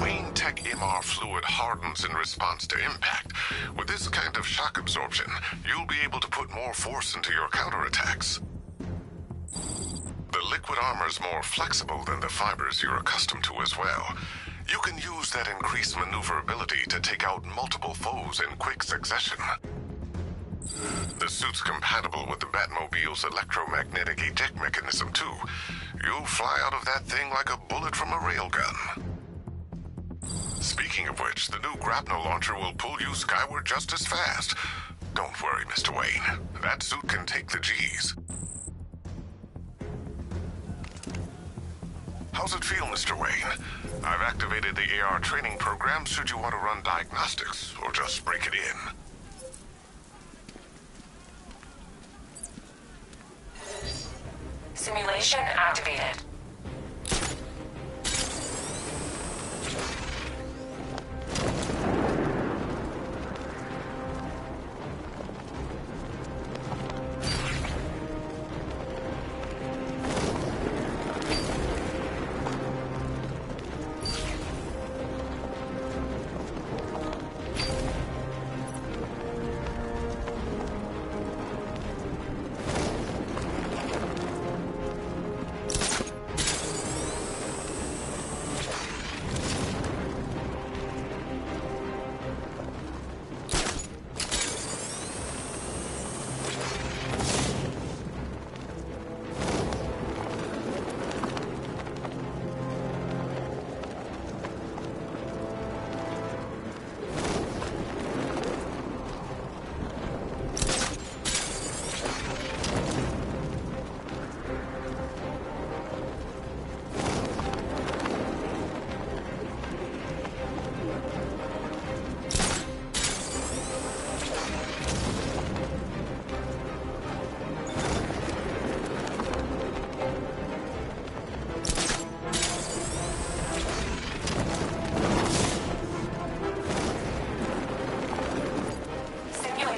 Wayne Tech MR fluid hardens in response to impact. With this kind of shock absorption, you'll be able to put more force into your counterattacks. The liquid armor's more flexible than the fibers you're accustomed to as well. You can use that increased maneuverability to take out multiple foes in quick succession. The suit's compatible with the Batmobile's electromagnetic eject mechanism, too. You'll fly out of that thing like a bullet from a railgun. Speaking of which, the new grapnel launcher will pull you skyward just as fast. Don't worry, Mr. Wayne. That suit can take the G's. How's it feel, Mr. Wayne? I've activated the AR training program should you want to run diagnostics, or just break it in. Simulation activated.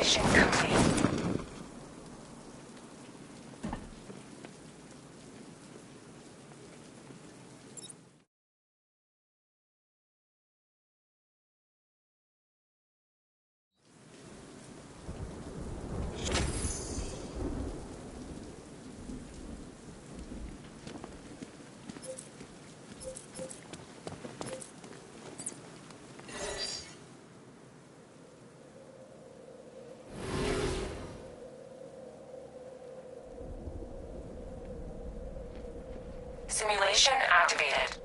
Simulation activated. Simulation activated.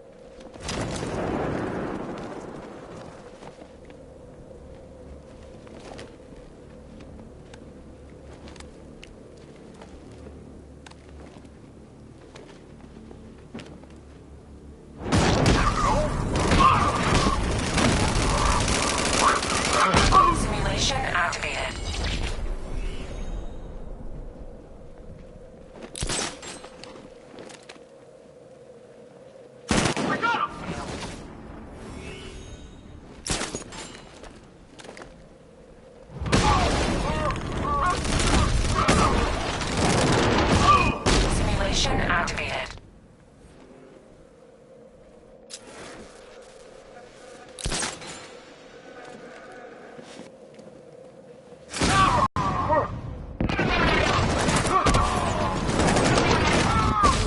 Simulation activated.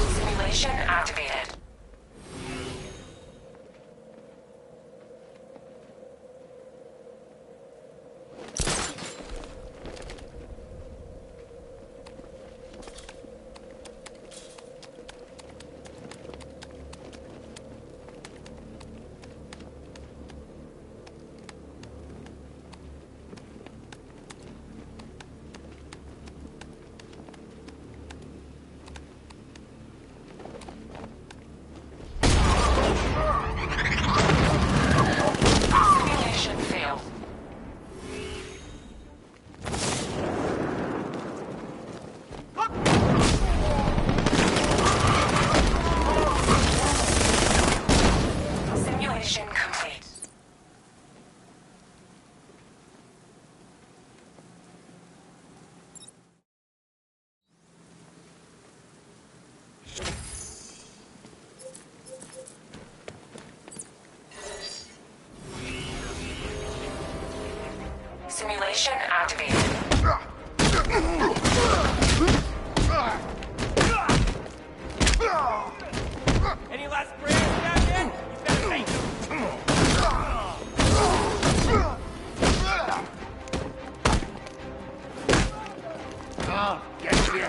Simulation activated. Simulation activated. Any last prayers, Captain? He's got a tank. Oh, get you.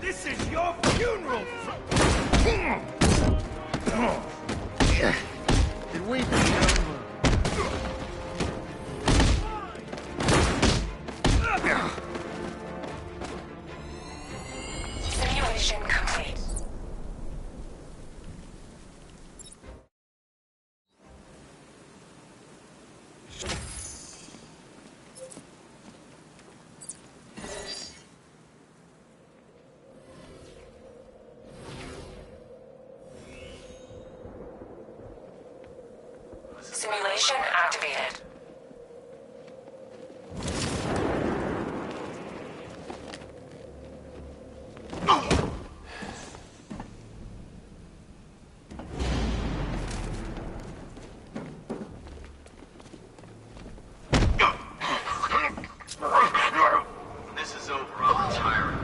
This is your funeral. Did we Simulation complete. Simulation activated. This is over. I'm retiring.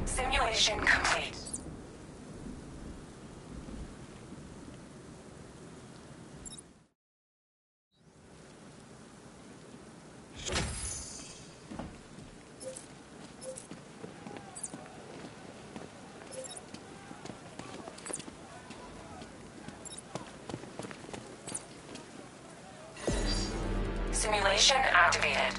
Simulation complete. Simulation activated.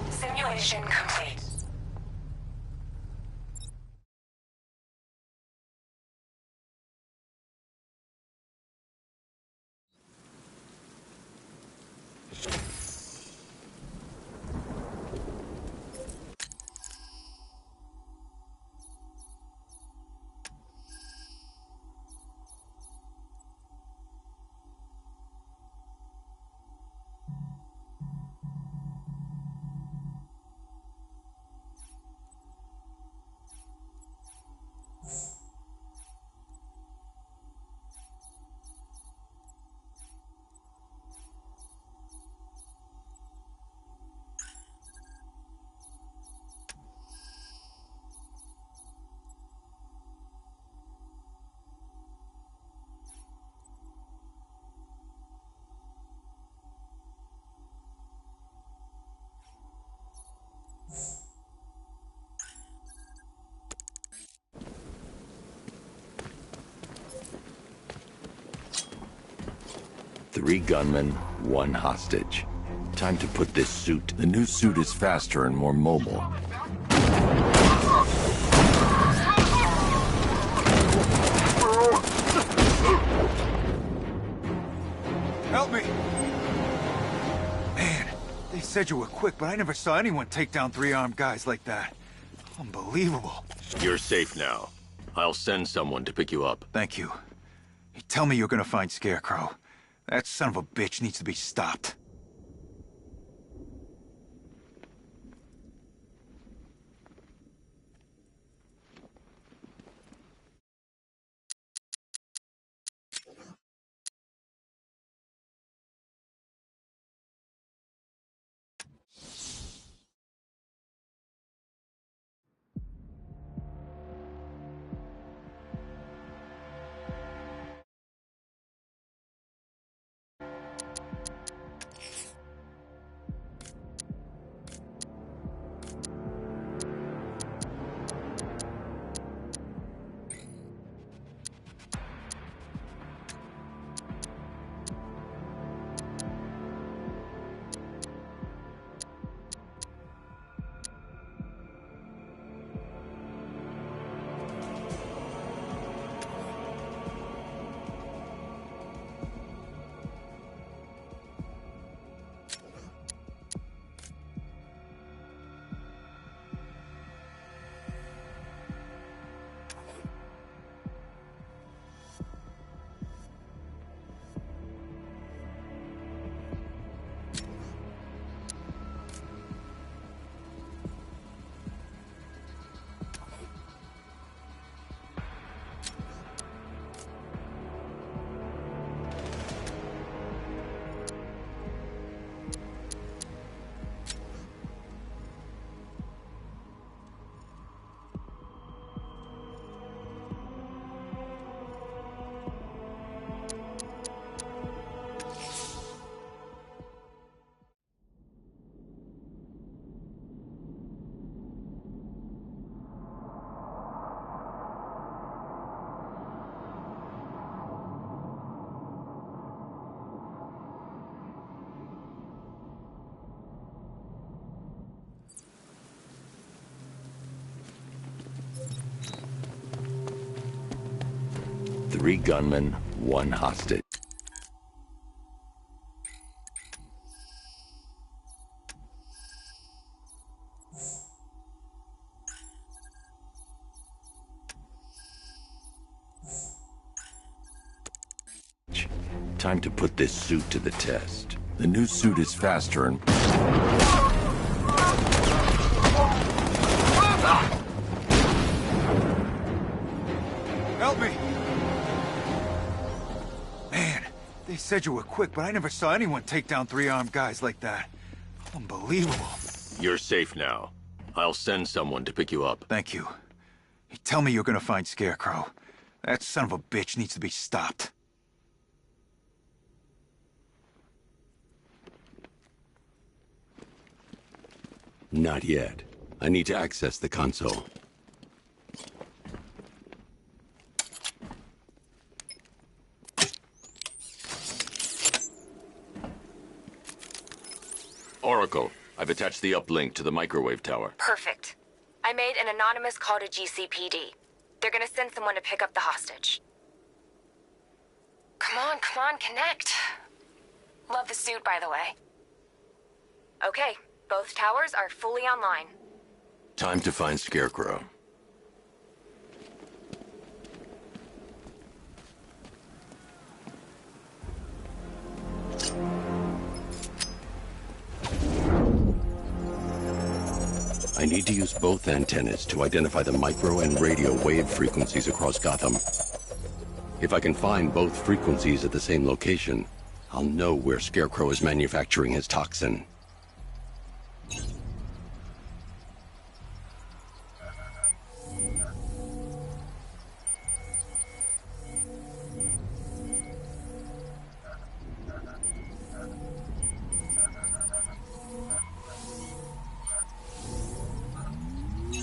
Simulation complete. Three gunmen, one hostage. Time to put this suit. The new suit is faster and more mobile. Help me! Man, they said you were quick, but I never saw anyone take down three-armed guys like that. Unbelievable. You're safe now. I'll send someone to pick you up. Thank you. Hey, tell me you're gonna find Scarecrow. That son of a bitch needs to be stopped. 3 gunmen, 1 hostage. Time to put this suit to the test. The new suit is faster and... Help me! Man, they said you were quick, but I never saw anyone take down 3 armed guys like that. Unbelievable. You're safe now. I'll send someone to pick you up. Thank you. Hey, tell me you're gonna find Scarecrow. That son of a bitch needs to be stopped. Not yet. I need to access the console. Oracle, I've attached the uplink to the microwave tower. Perfect. I made an anonymous call to GCPD. They're gonna send someone to pick up the hostage. Come on, connect. Love the suit, by the way. Okay, both towers are fully online. Time to find Scarecrow. I need to use both antennas to identify the micro and radio wave frequencies across Gotham. If I can find both frequencies at the same location, I'll know where Scarecrow is manufacturing his toxin.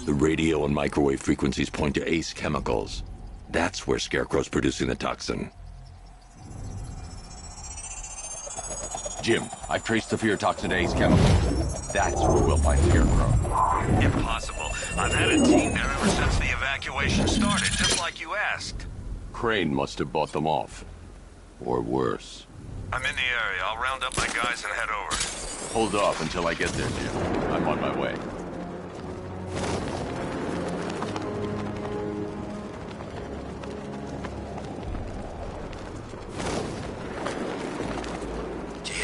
The radio and microwave frequencies point to Ace Chemicals. That's where Scarecrow's producing the toxin. Jim, I've traced the fear toxin to Ace Chemicals. That's where we'll find Scarecrow. Impossible. I've had a team there ever since the evacuation started, just like you asked. Crane must have bought them off. Or worse. I'm in the area. I'll round up my guys and head over. Hold off until I get there, Jim. I'm on my way.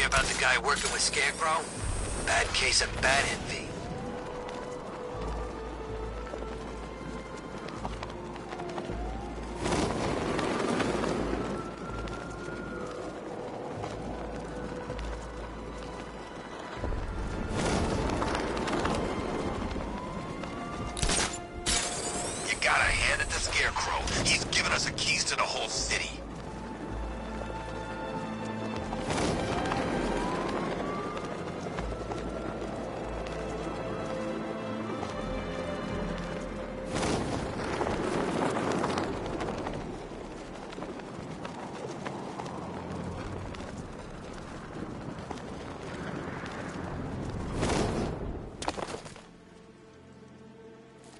About the guy working with Scarecrow? Bad case of bad envy. You gotta hand it to Scarecrow. He's given us the keys to the whole city.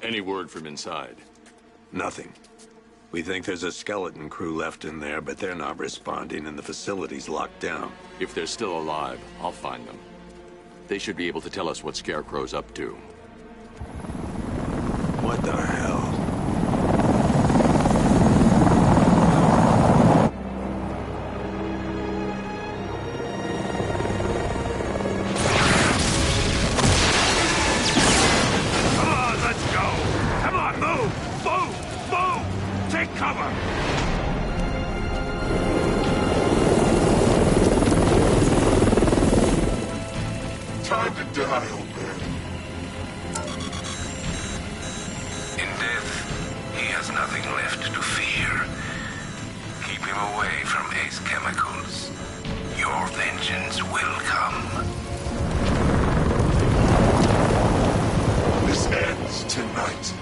Any word from inside? Nothing. We think there's a skeleton crew left in there, but they're not responding and the facility's locked down. If they're still alive, I'll find them. They should be able to tell us what Scarecrow's up to. What the hell? Time to die, old man. In death, he has nothing left to fear. Keep him away from Ace Chemicals. Your vengeance will come. This ends tonight.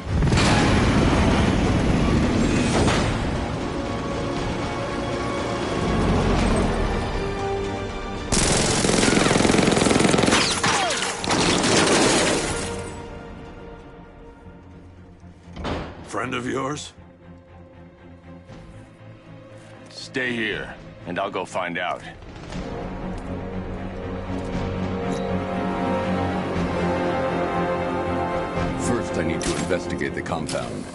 Friend of yours? Stay here, and I'll go find out. First, I need to investigate the compound.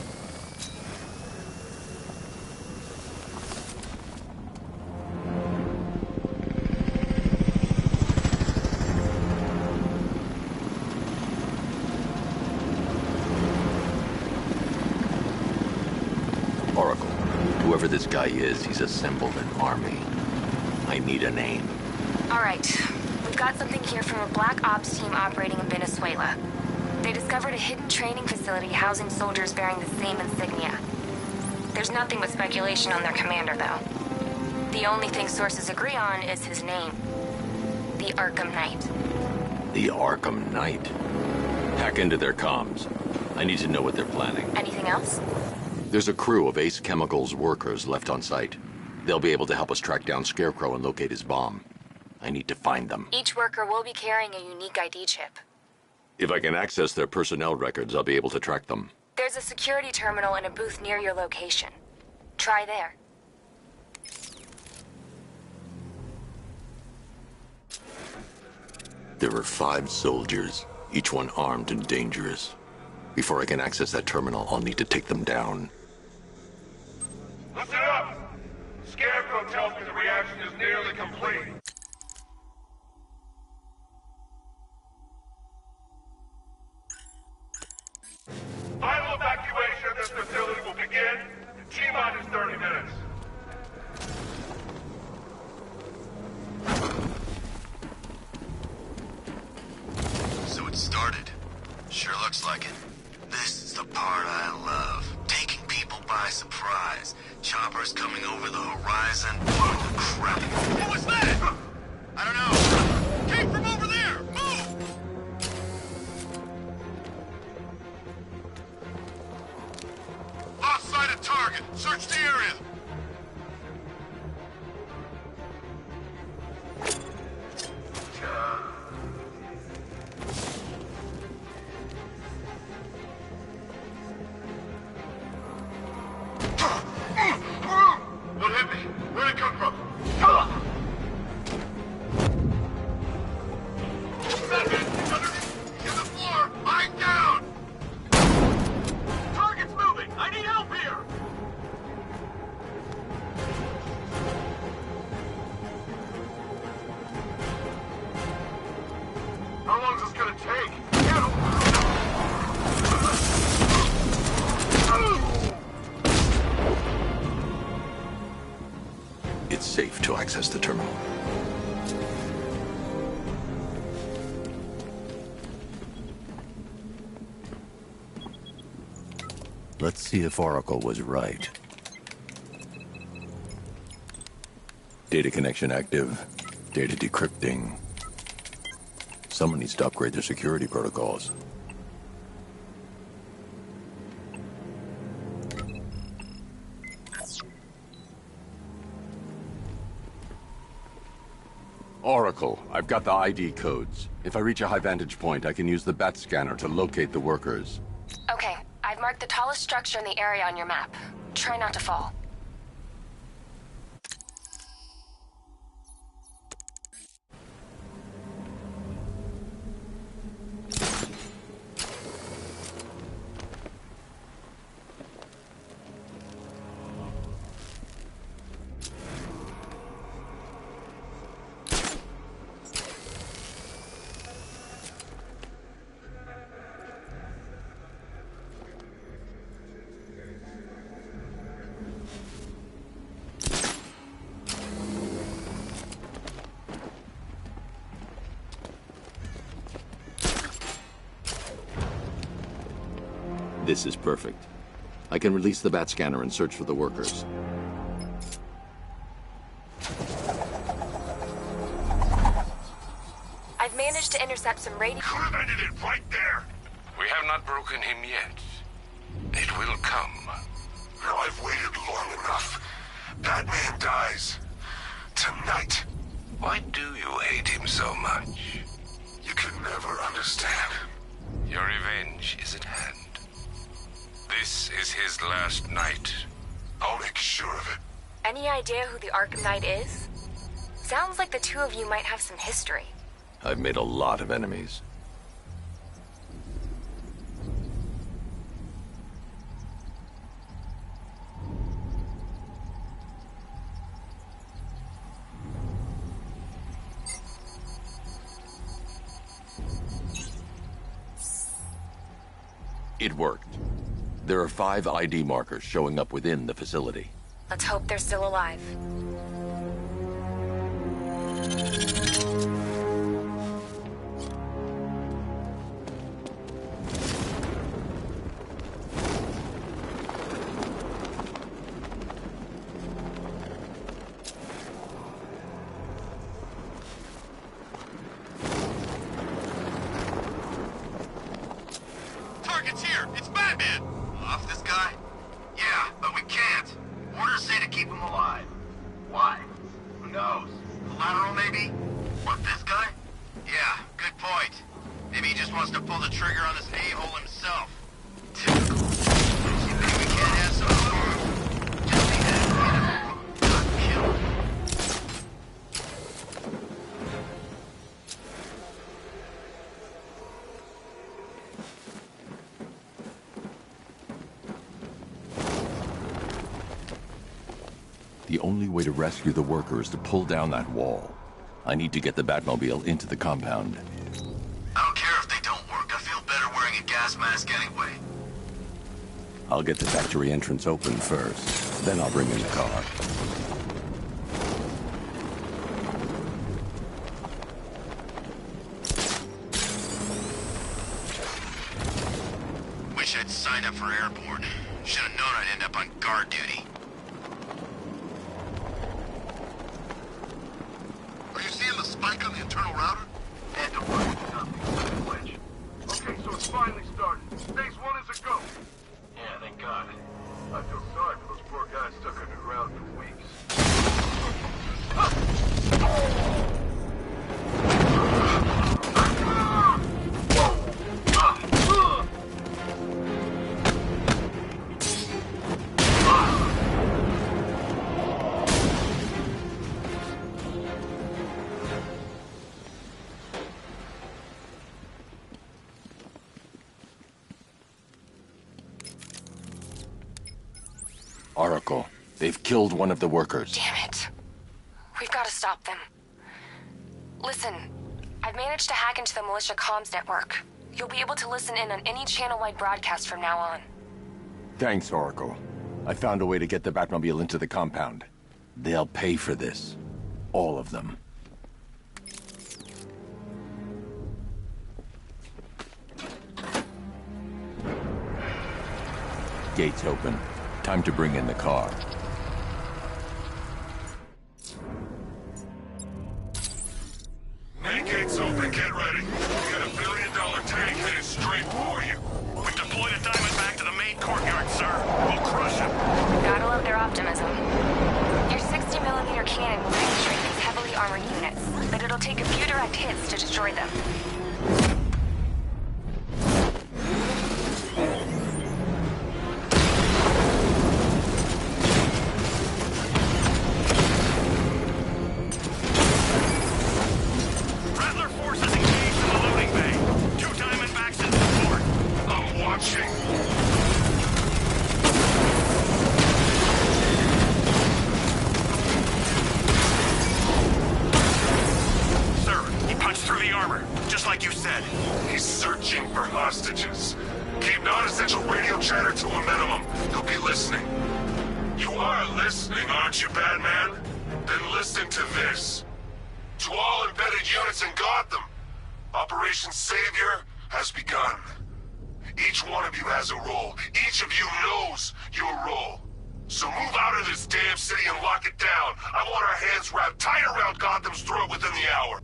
Oracle, whoever this guy is, he's assembled an army. I need a name. All right. We've got something here from a Black Ops team operating in Venezuela. They discovered a hidden training facility housing soldiers bearing the same insignia. There's nothing but speculation on their commander, though. The only thing sources agree on is his name. The Arkham Knight. The Arkham Knight? Hack into their comms. I need to know what they're planning. Anything else? There's a crew of Ace Chemicals workers left on site. They'll be able to help us track down Scarecrow and locate his bomb. I need to find them. Each worker will be carrying a unique ID chip. If I can access their personnel records, I'll be able to track them. There's a security terminal in a booth near your location. Try there. There are 5 soldiers, each one armed and dangerous. Before I can access that terminal, I'll need to take them down. Listen up! Scarecrow tells me the reaction is nearly complete. Final evacuation of this facility will begin in T-minus 30 minutes. So it started. Sure looks like it. This is the part I love. Taking people by surprise. Choppers coming over the horizon. Oh, crap. What was that? I don't know. Came from over there. Move! Lost sight of target. Search the area. What hit me? Where'd it come from? Second! It's underneath! In the floor! Lying down! Target's moving! I need help here! How long is this gonna take? Get him! It's safe to access the terminal. Let's see if Oracle was right. Data connection active. Data decrypting. Someone needs to upgrade their security protocols. Oracle, I've got the ID codes. If I reach a high vantage point, I can use the bat scanner to locate the workers. Okay, I've marked the tallest structure in the area on your map. Try not to fall. This is perfect. I can release the bat scanner and search for the workers. I've managed to intercept some radio. Ended it right there! We have not broken him yet. It will come. Now I've waited long enough. Batman dies. Tonight. Why do you hate him so much? You can never understand. Your revenge is at hand. This is his last night. I'll make sure of it. Any idea who the Arkham Knight is? Sounds like the two of you might have some history. I've made a lot of enemies. It worked. There are 5 ID markers showing up within the facility. Let's hope they're still alive. Target's here! It's Batman! Off this guy? Yeah, but we can't. Orders say to keep him alive. Why? Who knows? Collateral, maybe? What, this guy? Yeah, good point. Maybe he just wants to pull the trigger on this a-hole himself. Typical. You think we can't have some fun? Just need to hit him. Not kill him. The only way to rescue the worker is to pull down that wall. I need to get the Batmobile into the compound. I don't care if they don't work. I feel better wearing a gas mask anyway. I'll get the factory entrance open first, then I'll bring in the car. Wish I'd signed up for airborne. Should have known I'd end up on guard duty. Are you seeing the spike on the internal router? Enterprise, nothing. Glitch. Okay, so it's finally started. Phase 1 is a go. Yeah, thank God. I feel sorry for those poor guys stuck underground for weeks. Oracle, they've killed one of the workers. Damn it. We've got to stop them. Listen, I've managed to hack into the militia comms network. You'll be able to listen in on any channel-wide broadcast from now on. Thanks, Oracle. I found a way to get the Batmobile into the compound. They'll pay for this. All of them. Gates open. Time to bring in the car. Main gate's open, get ready. We got $1 billion tank headed straight for you. We've deployed a Diamondback to the main courtyard, sir. We'll crush him. Gotta love their optimism. Your 60mm cannon will penetrate these heavily armored units, but it'll take a few direct hits to destroy them. Rattler forces engaged in the loading bay. 2 Diamondbacks in support. I'm watching. Sir, he punched through the armor, just like you said. He's searching for hostages. Keep non-essential radio chatter to a minimum. He'll be listening. You are listening, aren't you, Batman? Then listen to this. To all embedded units in Gotham, Operation Savior has begun. Each one of you has a role. Each of you knows your role. So move out of this damn city and lock it down. I want our hands wrapped tight around Gotham's throat within the hour.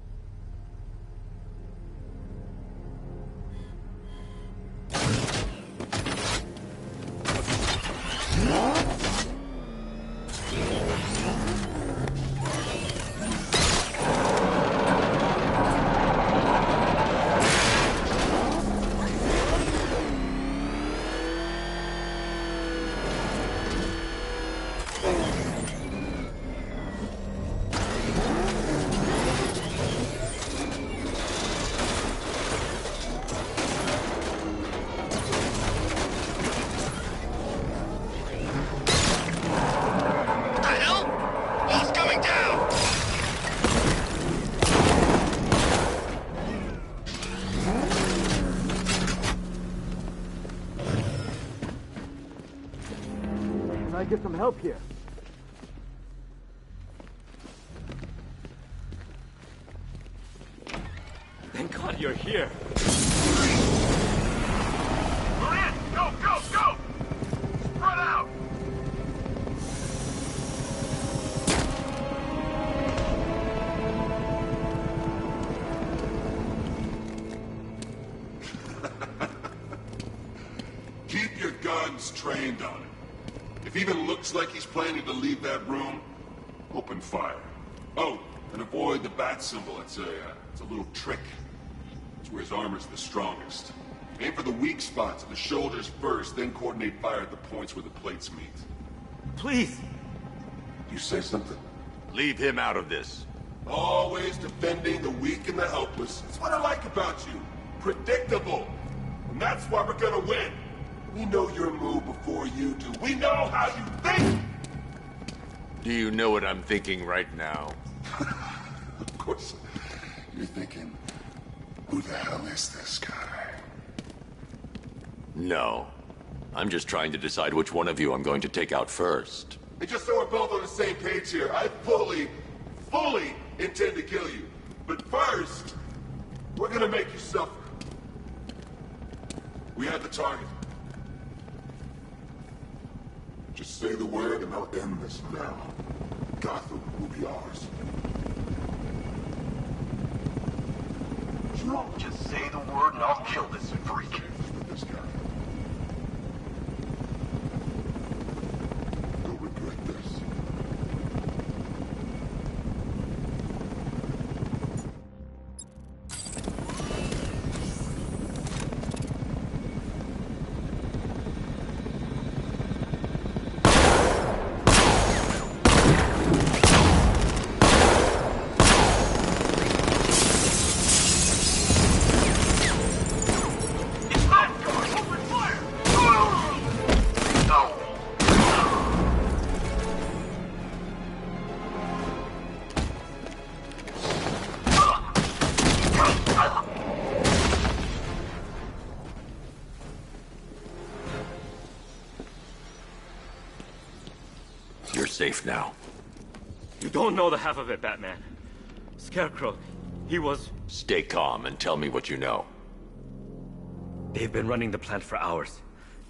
I get some help here? Thank God you're here. Marin, go, go, go! Spread out! Keep your guns trained on him. If he even looks like he's planning to leave that room, open fire. Oh, and avoid the bat symbol. It's a little trick. It's where his armor's the strongest. Aim for the weak spots at the shoulders first, then coordinate fire at the points where the plates meet. Please! You say something? Leave him out of this. Always defending the weak and the helpless. That's what I like about you. Predictable. And that's why we're gonna win. We know your move before you do. We know how you think! Do you know what I'm thinking right now? Of course. You're thinking, who the hell is this guy? No. I'm just trying to decide which one of you I'm going to take out first. And just so we're both on the same page here, I fully intend to kill you. But first, we're gonna make you suffer. We have the target. Just say the word and I'll end this now. Gotham will be ours. Just say the word and I'll kill this freak. With this guy. You'll regret this. You're safe now. You don't know the half of it, Batman. Scarecrow, he was... Stay calm and tell me what you know. They've been running the plant for hours.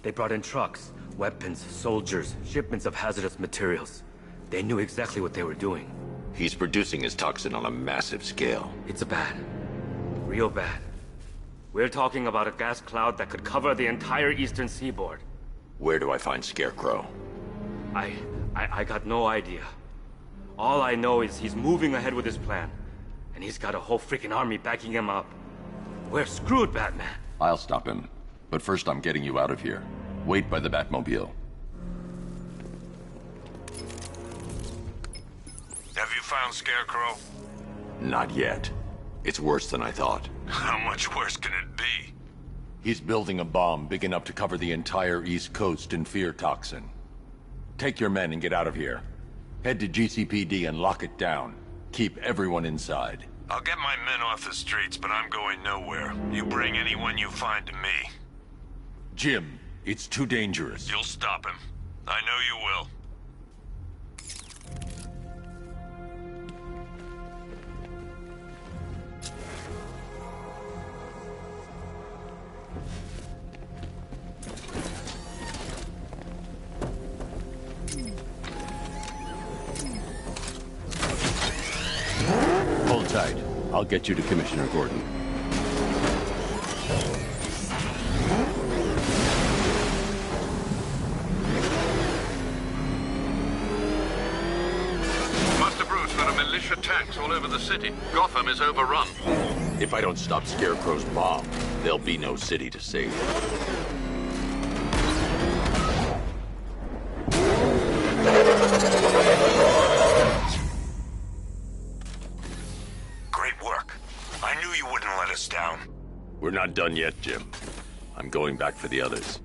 They brought in trucks, weapons, soldiers, shipments of hazardous materials. They knew exactly what they were doing. He's producing his toxin on a massive scale. It's bad. Real bad. We're talking about a gas cloud that could cover the entire eastern seaboard. Where do I find Scarecrow? I got no idea. All I know is he's moving ahead with his plan. And he's got a whole freaking army backing him up. We're screwed, Batman. I'll stop him. But first I'm getting you out of here. Wait by the Batmobile. Have you found Scarecrow? Not yet. It's worse than I thought. How much worse can it be? He's building a bomb big enough to cover the entire East Coast in fear toxin. Take your men and get out of here. Head to GCPD and lock it down. Keep everyone inside. I'll get my men off the streets, but I'm going nowhere. You bring anyone you find to me. Jim, it's too dangerous. You'll stop him. I know you will. Hold tight. I'll get you to Commissioner Gordon. Master Bruce, there are militia tanks all over the city. Gotham is overrun. If I don't stop Scarecrow's bomb, there'll be no city to save. Great work. I knew you wouldn't let us down. We're not done yet, Jim. I'm going back for the others.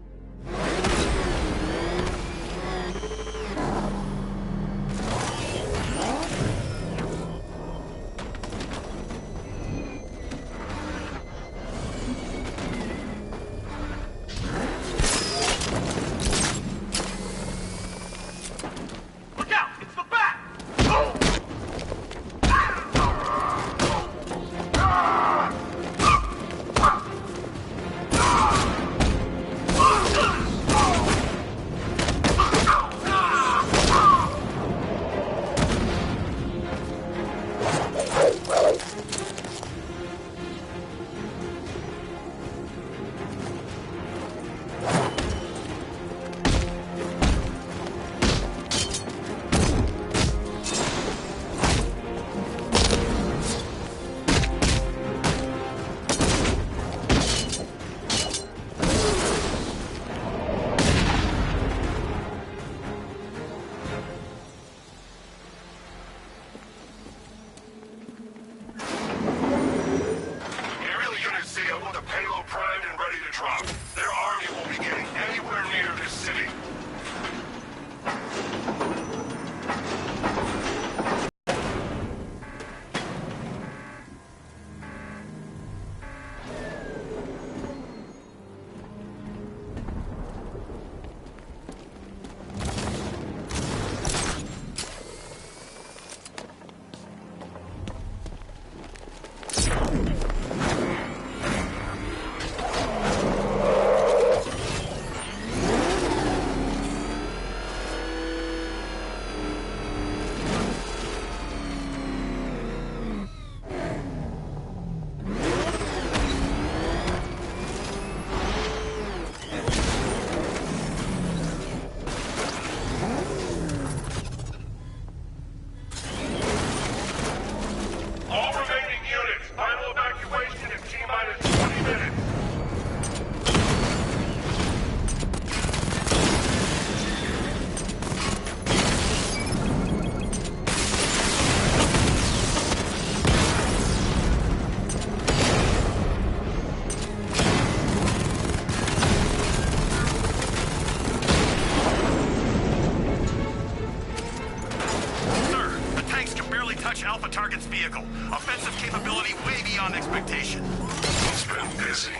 target's vehicle. Offensive capability way beyond expectation. He's been busy.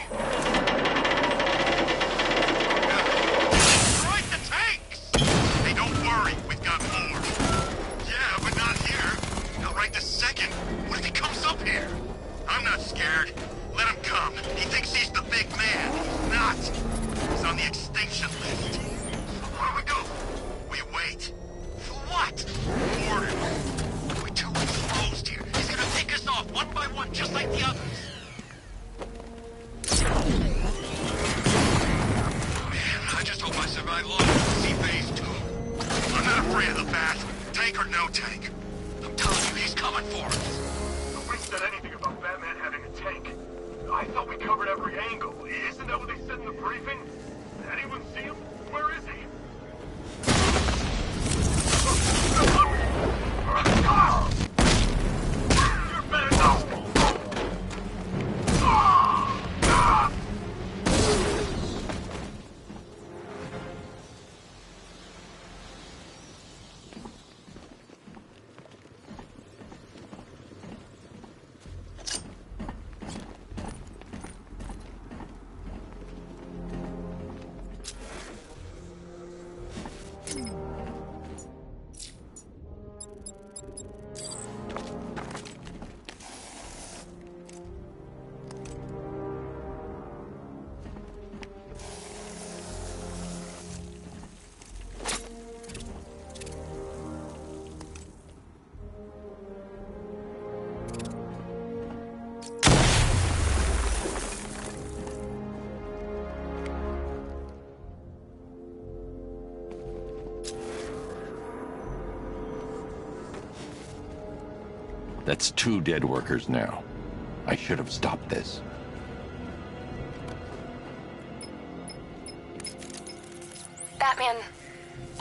Destroyed the tanks! Hey, don't worry. We've got more. Yeah, but not here. Not right this second. What if he comes up here? I'm not scared. Let him come. He thinks he's the big man. He's not. He's on the extinction list. What do we do? We wait. For what? Orders. We're too exposed here. He's gonna take us off one by one, just like the others. Man, I just hope I survive long enough to see phase 2. I'm not afraid of the bat. Tank or no tank. I'm telling you, he's coming for us. Nobody said anything about Batman having a tank. I thought we covered every angle. Isn't that what they said in the briefing? Anyone see him? Where is he? You're better now! That's 2 dead workers now. I should have stopped this. Batman,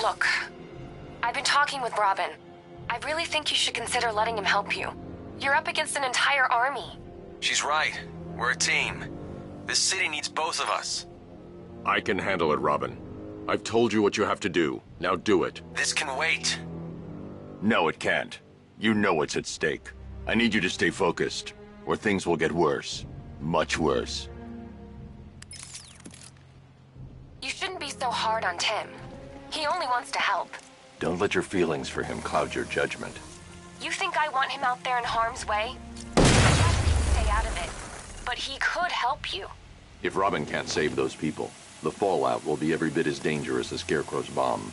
look. I've been talking with Robin. I really think you should consider letting him help you. You're up against an entire army. She's right. We're a team. This city needs both of us. I can handle it, Robin. I've told you what you have to do. Now do it. This can wait. No, it can't. You know what's at stake. I need you to stay focused, or things will get worse. Much worse. You shouldn't be so hard on Tim. He only wants to help. Don't let your feelings for him cloud your judgment. You think I want him out there in harm's way? I'd rather he stay out of it. But he could help you. If Robin can't save those people, the fallout will be every bit as dangerous as Scarecrow's bomb.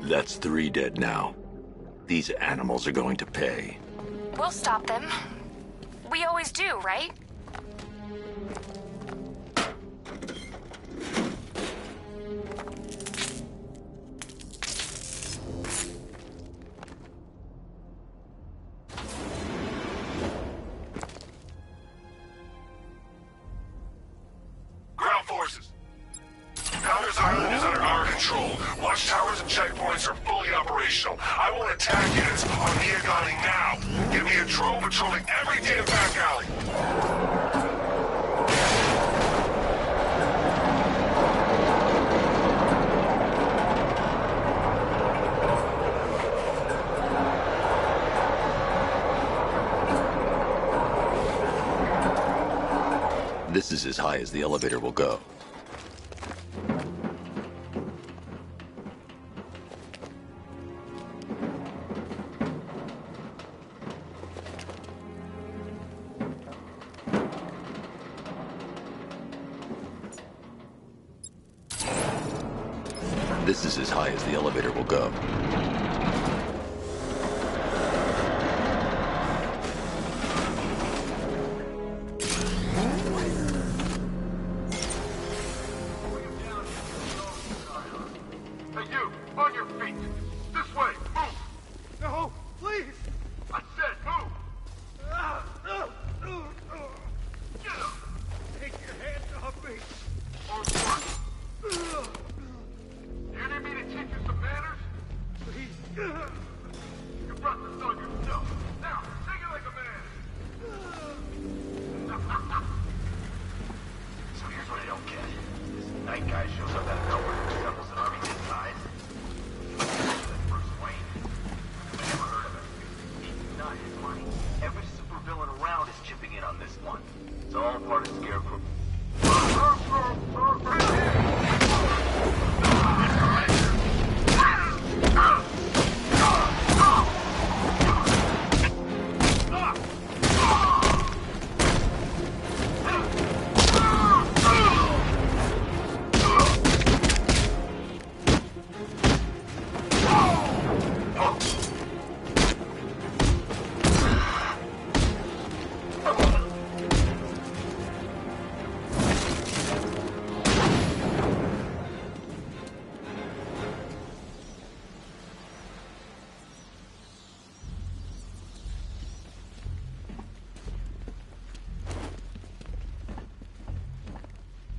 That's 3 dead now. These animals are going to pay. We'll stop them. We always do, right? Ground forces. Powder's Island is under our control. Watchtowers and checkpoints are fully operational. I want attack units on Miagani now. Give me a drone patrolling every damn back alley. This is as high as the elevator will go. This is as high as the elevator will go. Hey, you! On your feet! This way! Move! No, please! I said move! Get up! Take your hands off me! Or what? You need me to teach you some manners? Please! You brought this on yourself. Now, take it like a man! So here's what I don't get. This night guy shows up out of nowhere and resembles an army inside. Bruce Wayne. I never heard of him. He's not his money. Every supervillain around is chipping in on this one. It's all part of Scarecrow.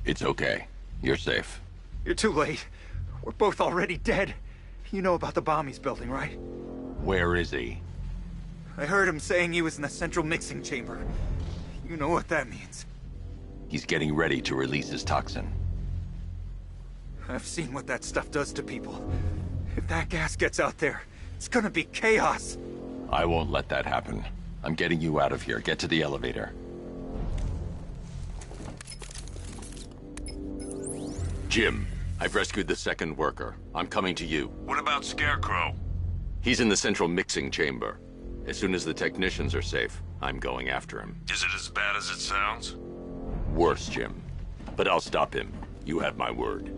It's okay. You're safe. You're too late. We're both already dead. You know about the bomb he's building, right? Where is he? I heard him saying he was in the central mixing chamber. You know what that means. He's getting ready to release his toxin. I've seen what that stuff does to people. If that gas gets out there, it's gonna be chaos. I won't let that happen. I'm getting you out of here. Get to the elevator. Jim, I've rescued the second worker. I'm coming to you. What about Scarecrow? He's in the central mixing chamber. As soon as the technicians are safe, I'm going after him. Is it as bad as it sounds? Worse, Jim. But I'll stop him. You have my word.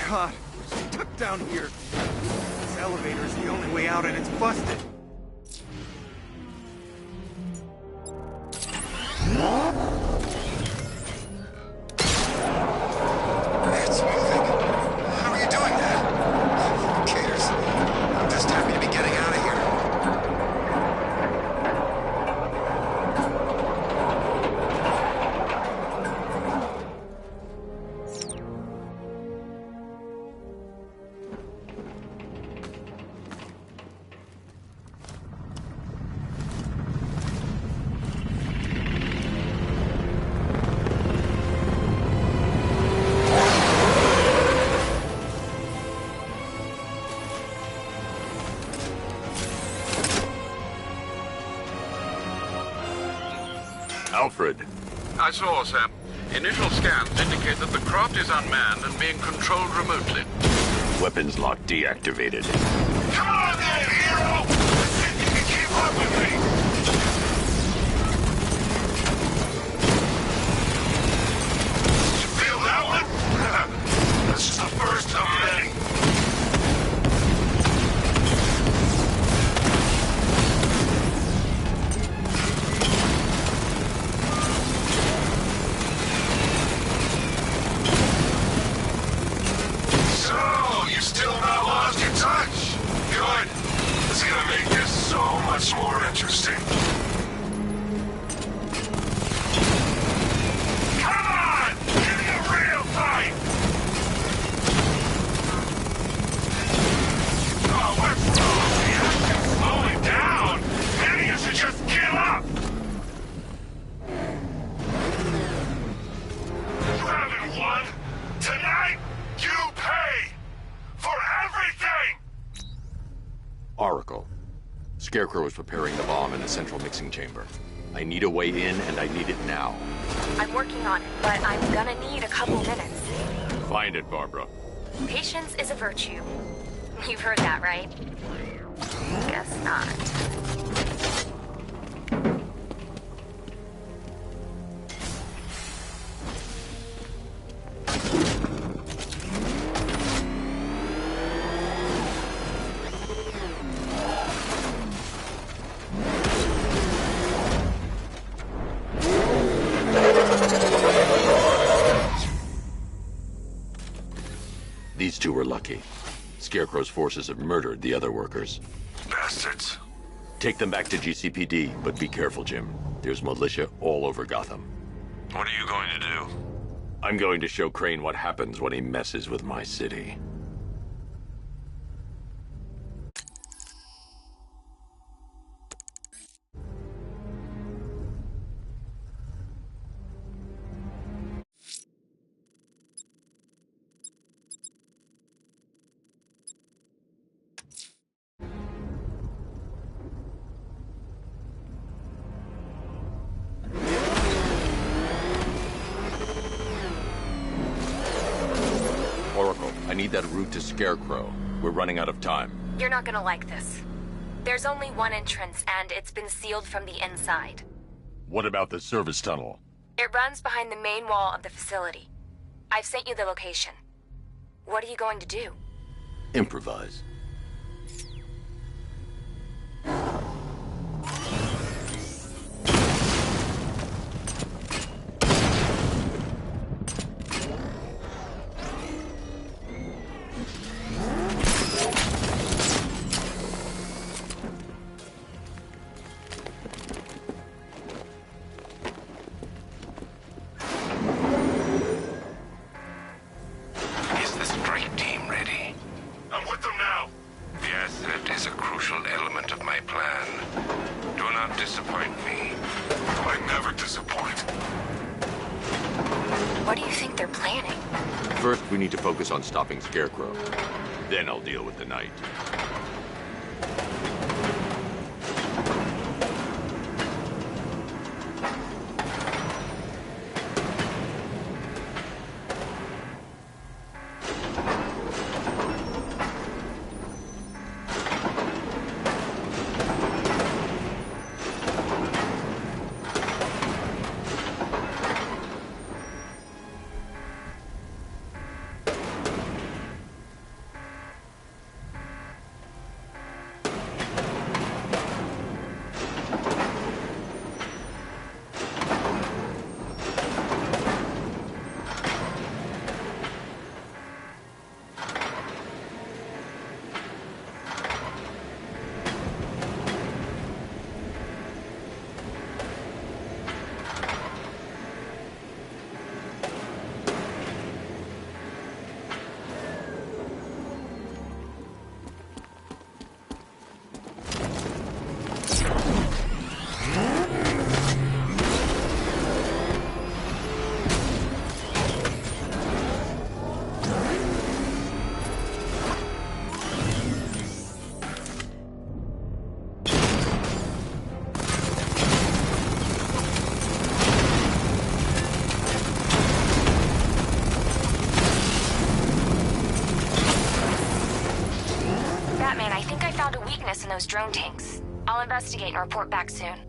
God, we're stuck down here. This elevator is the only way out and it's busted. It's moving. How are you doing that? Who cares? I'm just happy to be getting out of here. Alfred. I saw, Sam. Initial scans indicate that the craft is unmanned and being controlled remotely. Weapons lock deactivated. Come on then, hero! Let's see if you can keep up with me! You feel that one? That's just the first of many. So, you still not lost your touch? Good. This is gonna make this so much more interesting. Come on! Give me a real fight! Oh, what's wrong? The action's slowing down. Maybe you should just give up. You Oracle. Scarecrow is preparing the bomb in the central mixing chamber. I need a way in, and I need it now. I'm working on it, but I'm gonna need a couple minutes. Find it, Barbara. Patience is a virtue. You've heard that, right? Guess not. These two were lucky. Scarecrow's forces have murdered the other workers. Bastards. Take them back to GCPD, but be careful, Jim. There's militia all over Gotham. What are you going to do? I'm going to show Crane what happens when he messes with my city. Oracle, I need that route to Scarecrow. We're running out of time. You're not gonna like this. There's only one entrance, and it's been sealed from the inside. What about the service tunnel? It runs behind the main wall of the facility. I've sent you the location. What are you going to do? Improvise. Is the strike team ready? I'm with them now. Yes, it is a crucial element of my plan. Do not disappoint me. I never disappoint. What do you think they're planning? First, we need to focus on stopping Scarecrow. Then I'll deal with the Knight. Batman, I think I found a weakness in those drone tanks. I'll investigate and report back soon.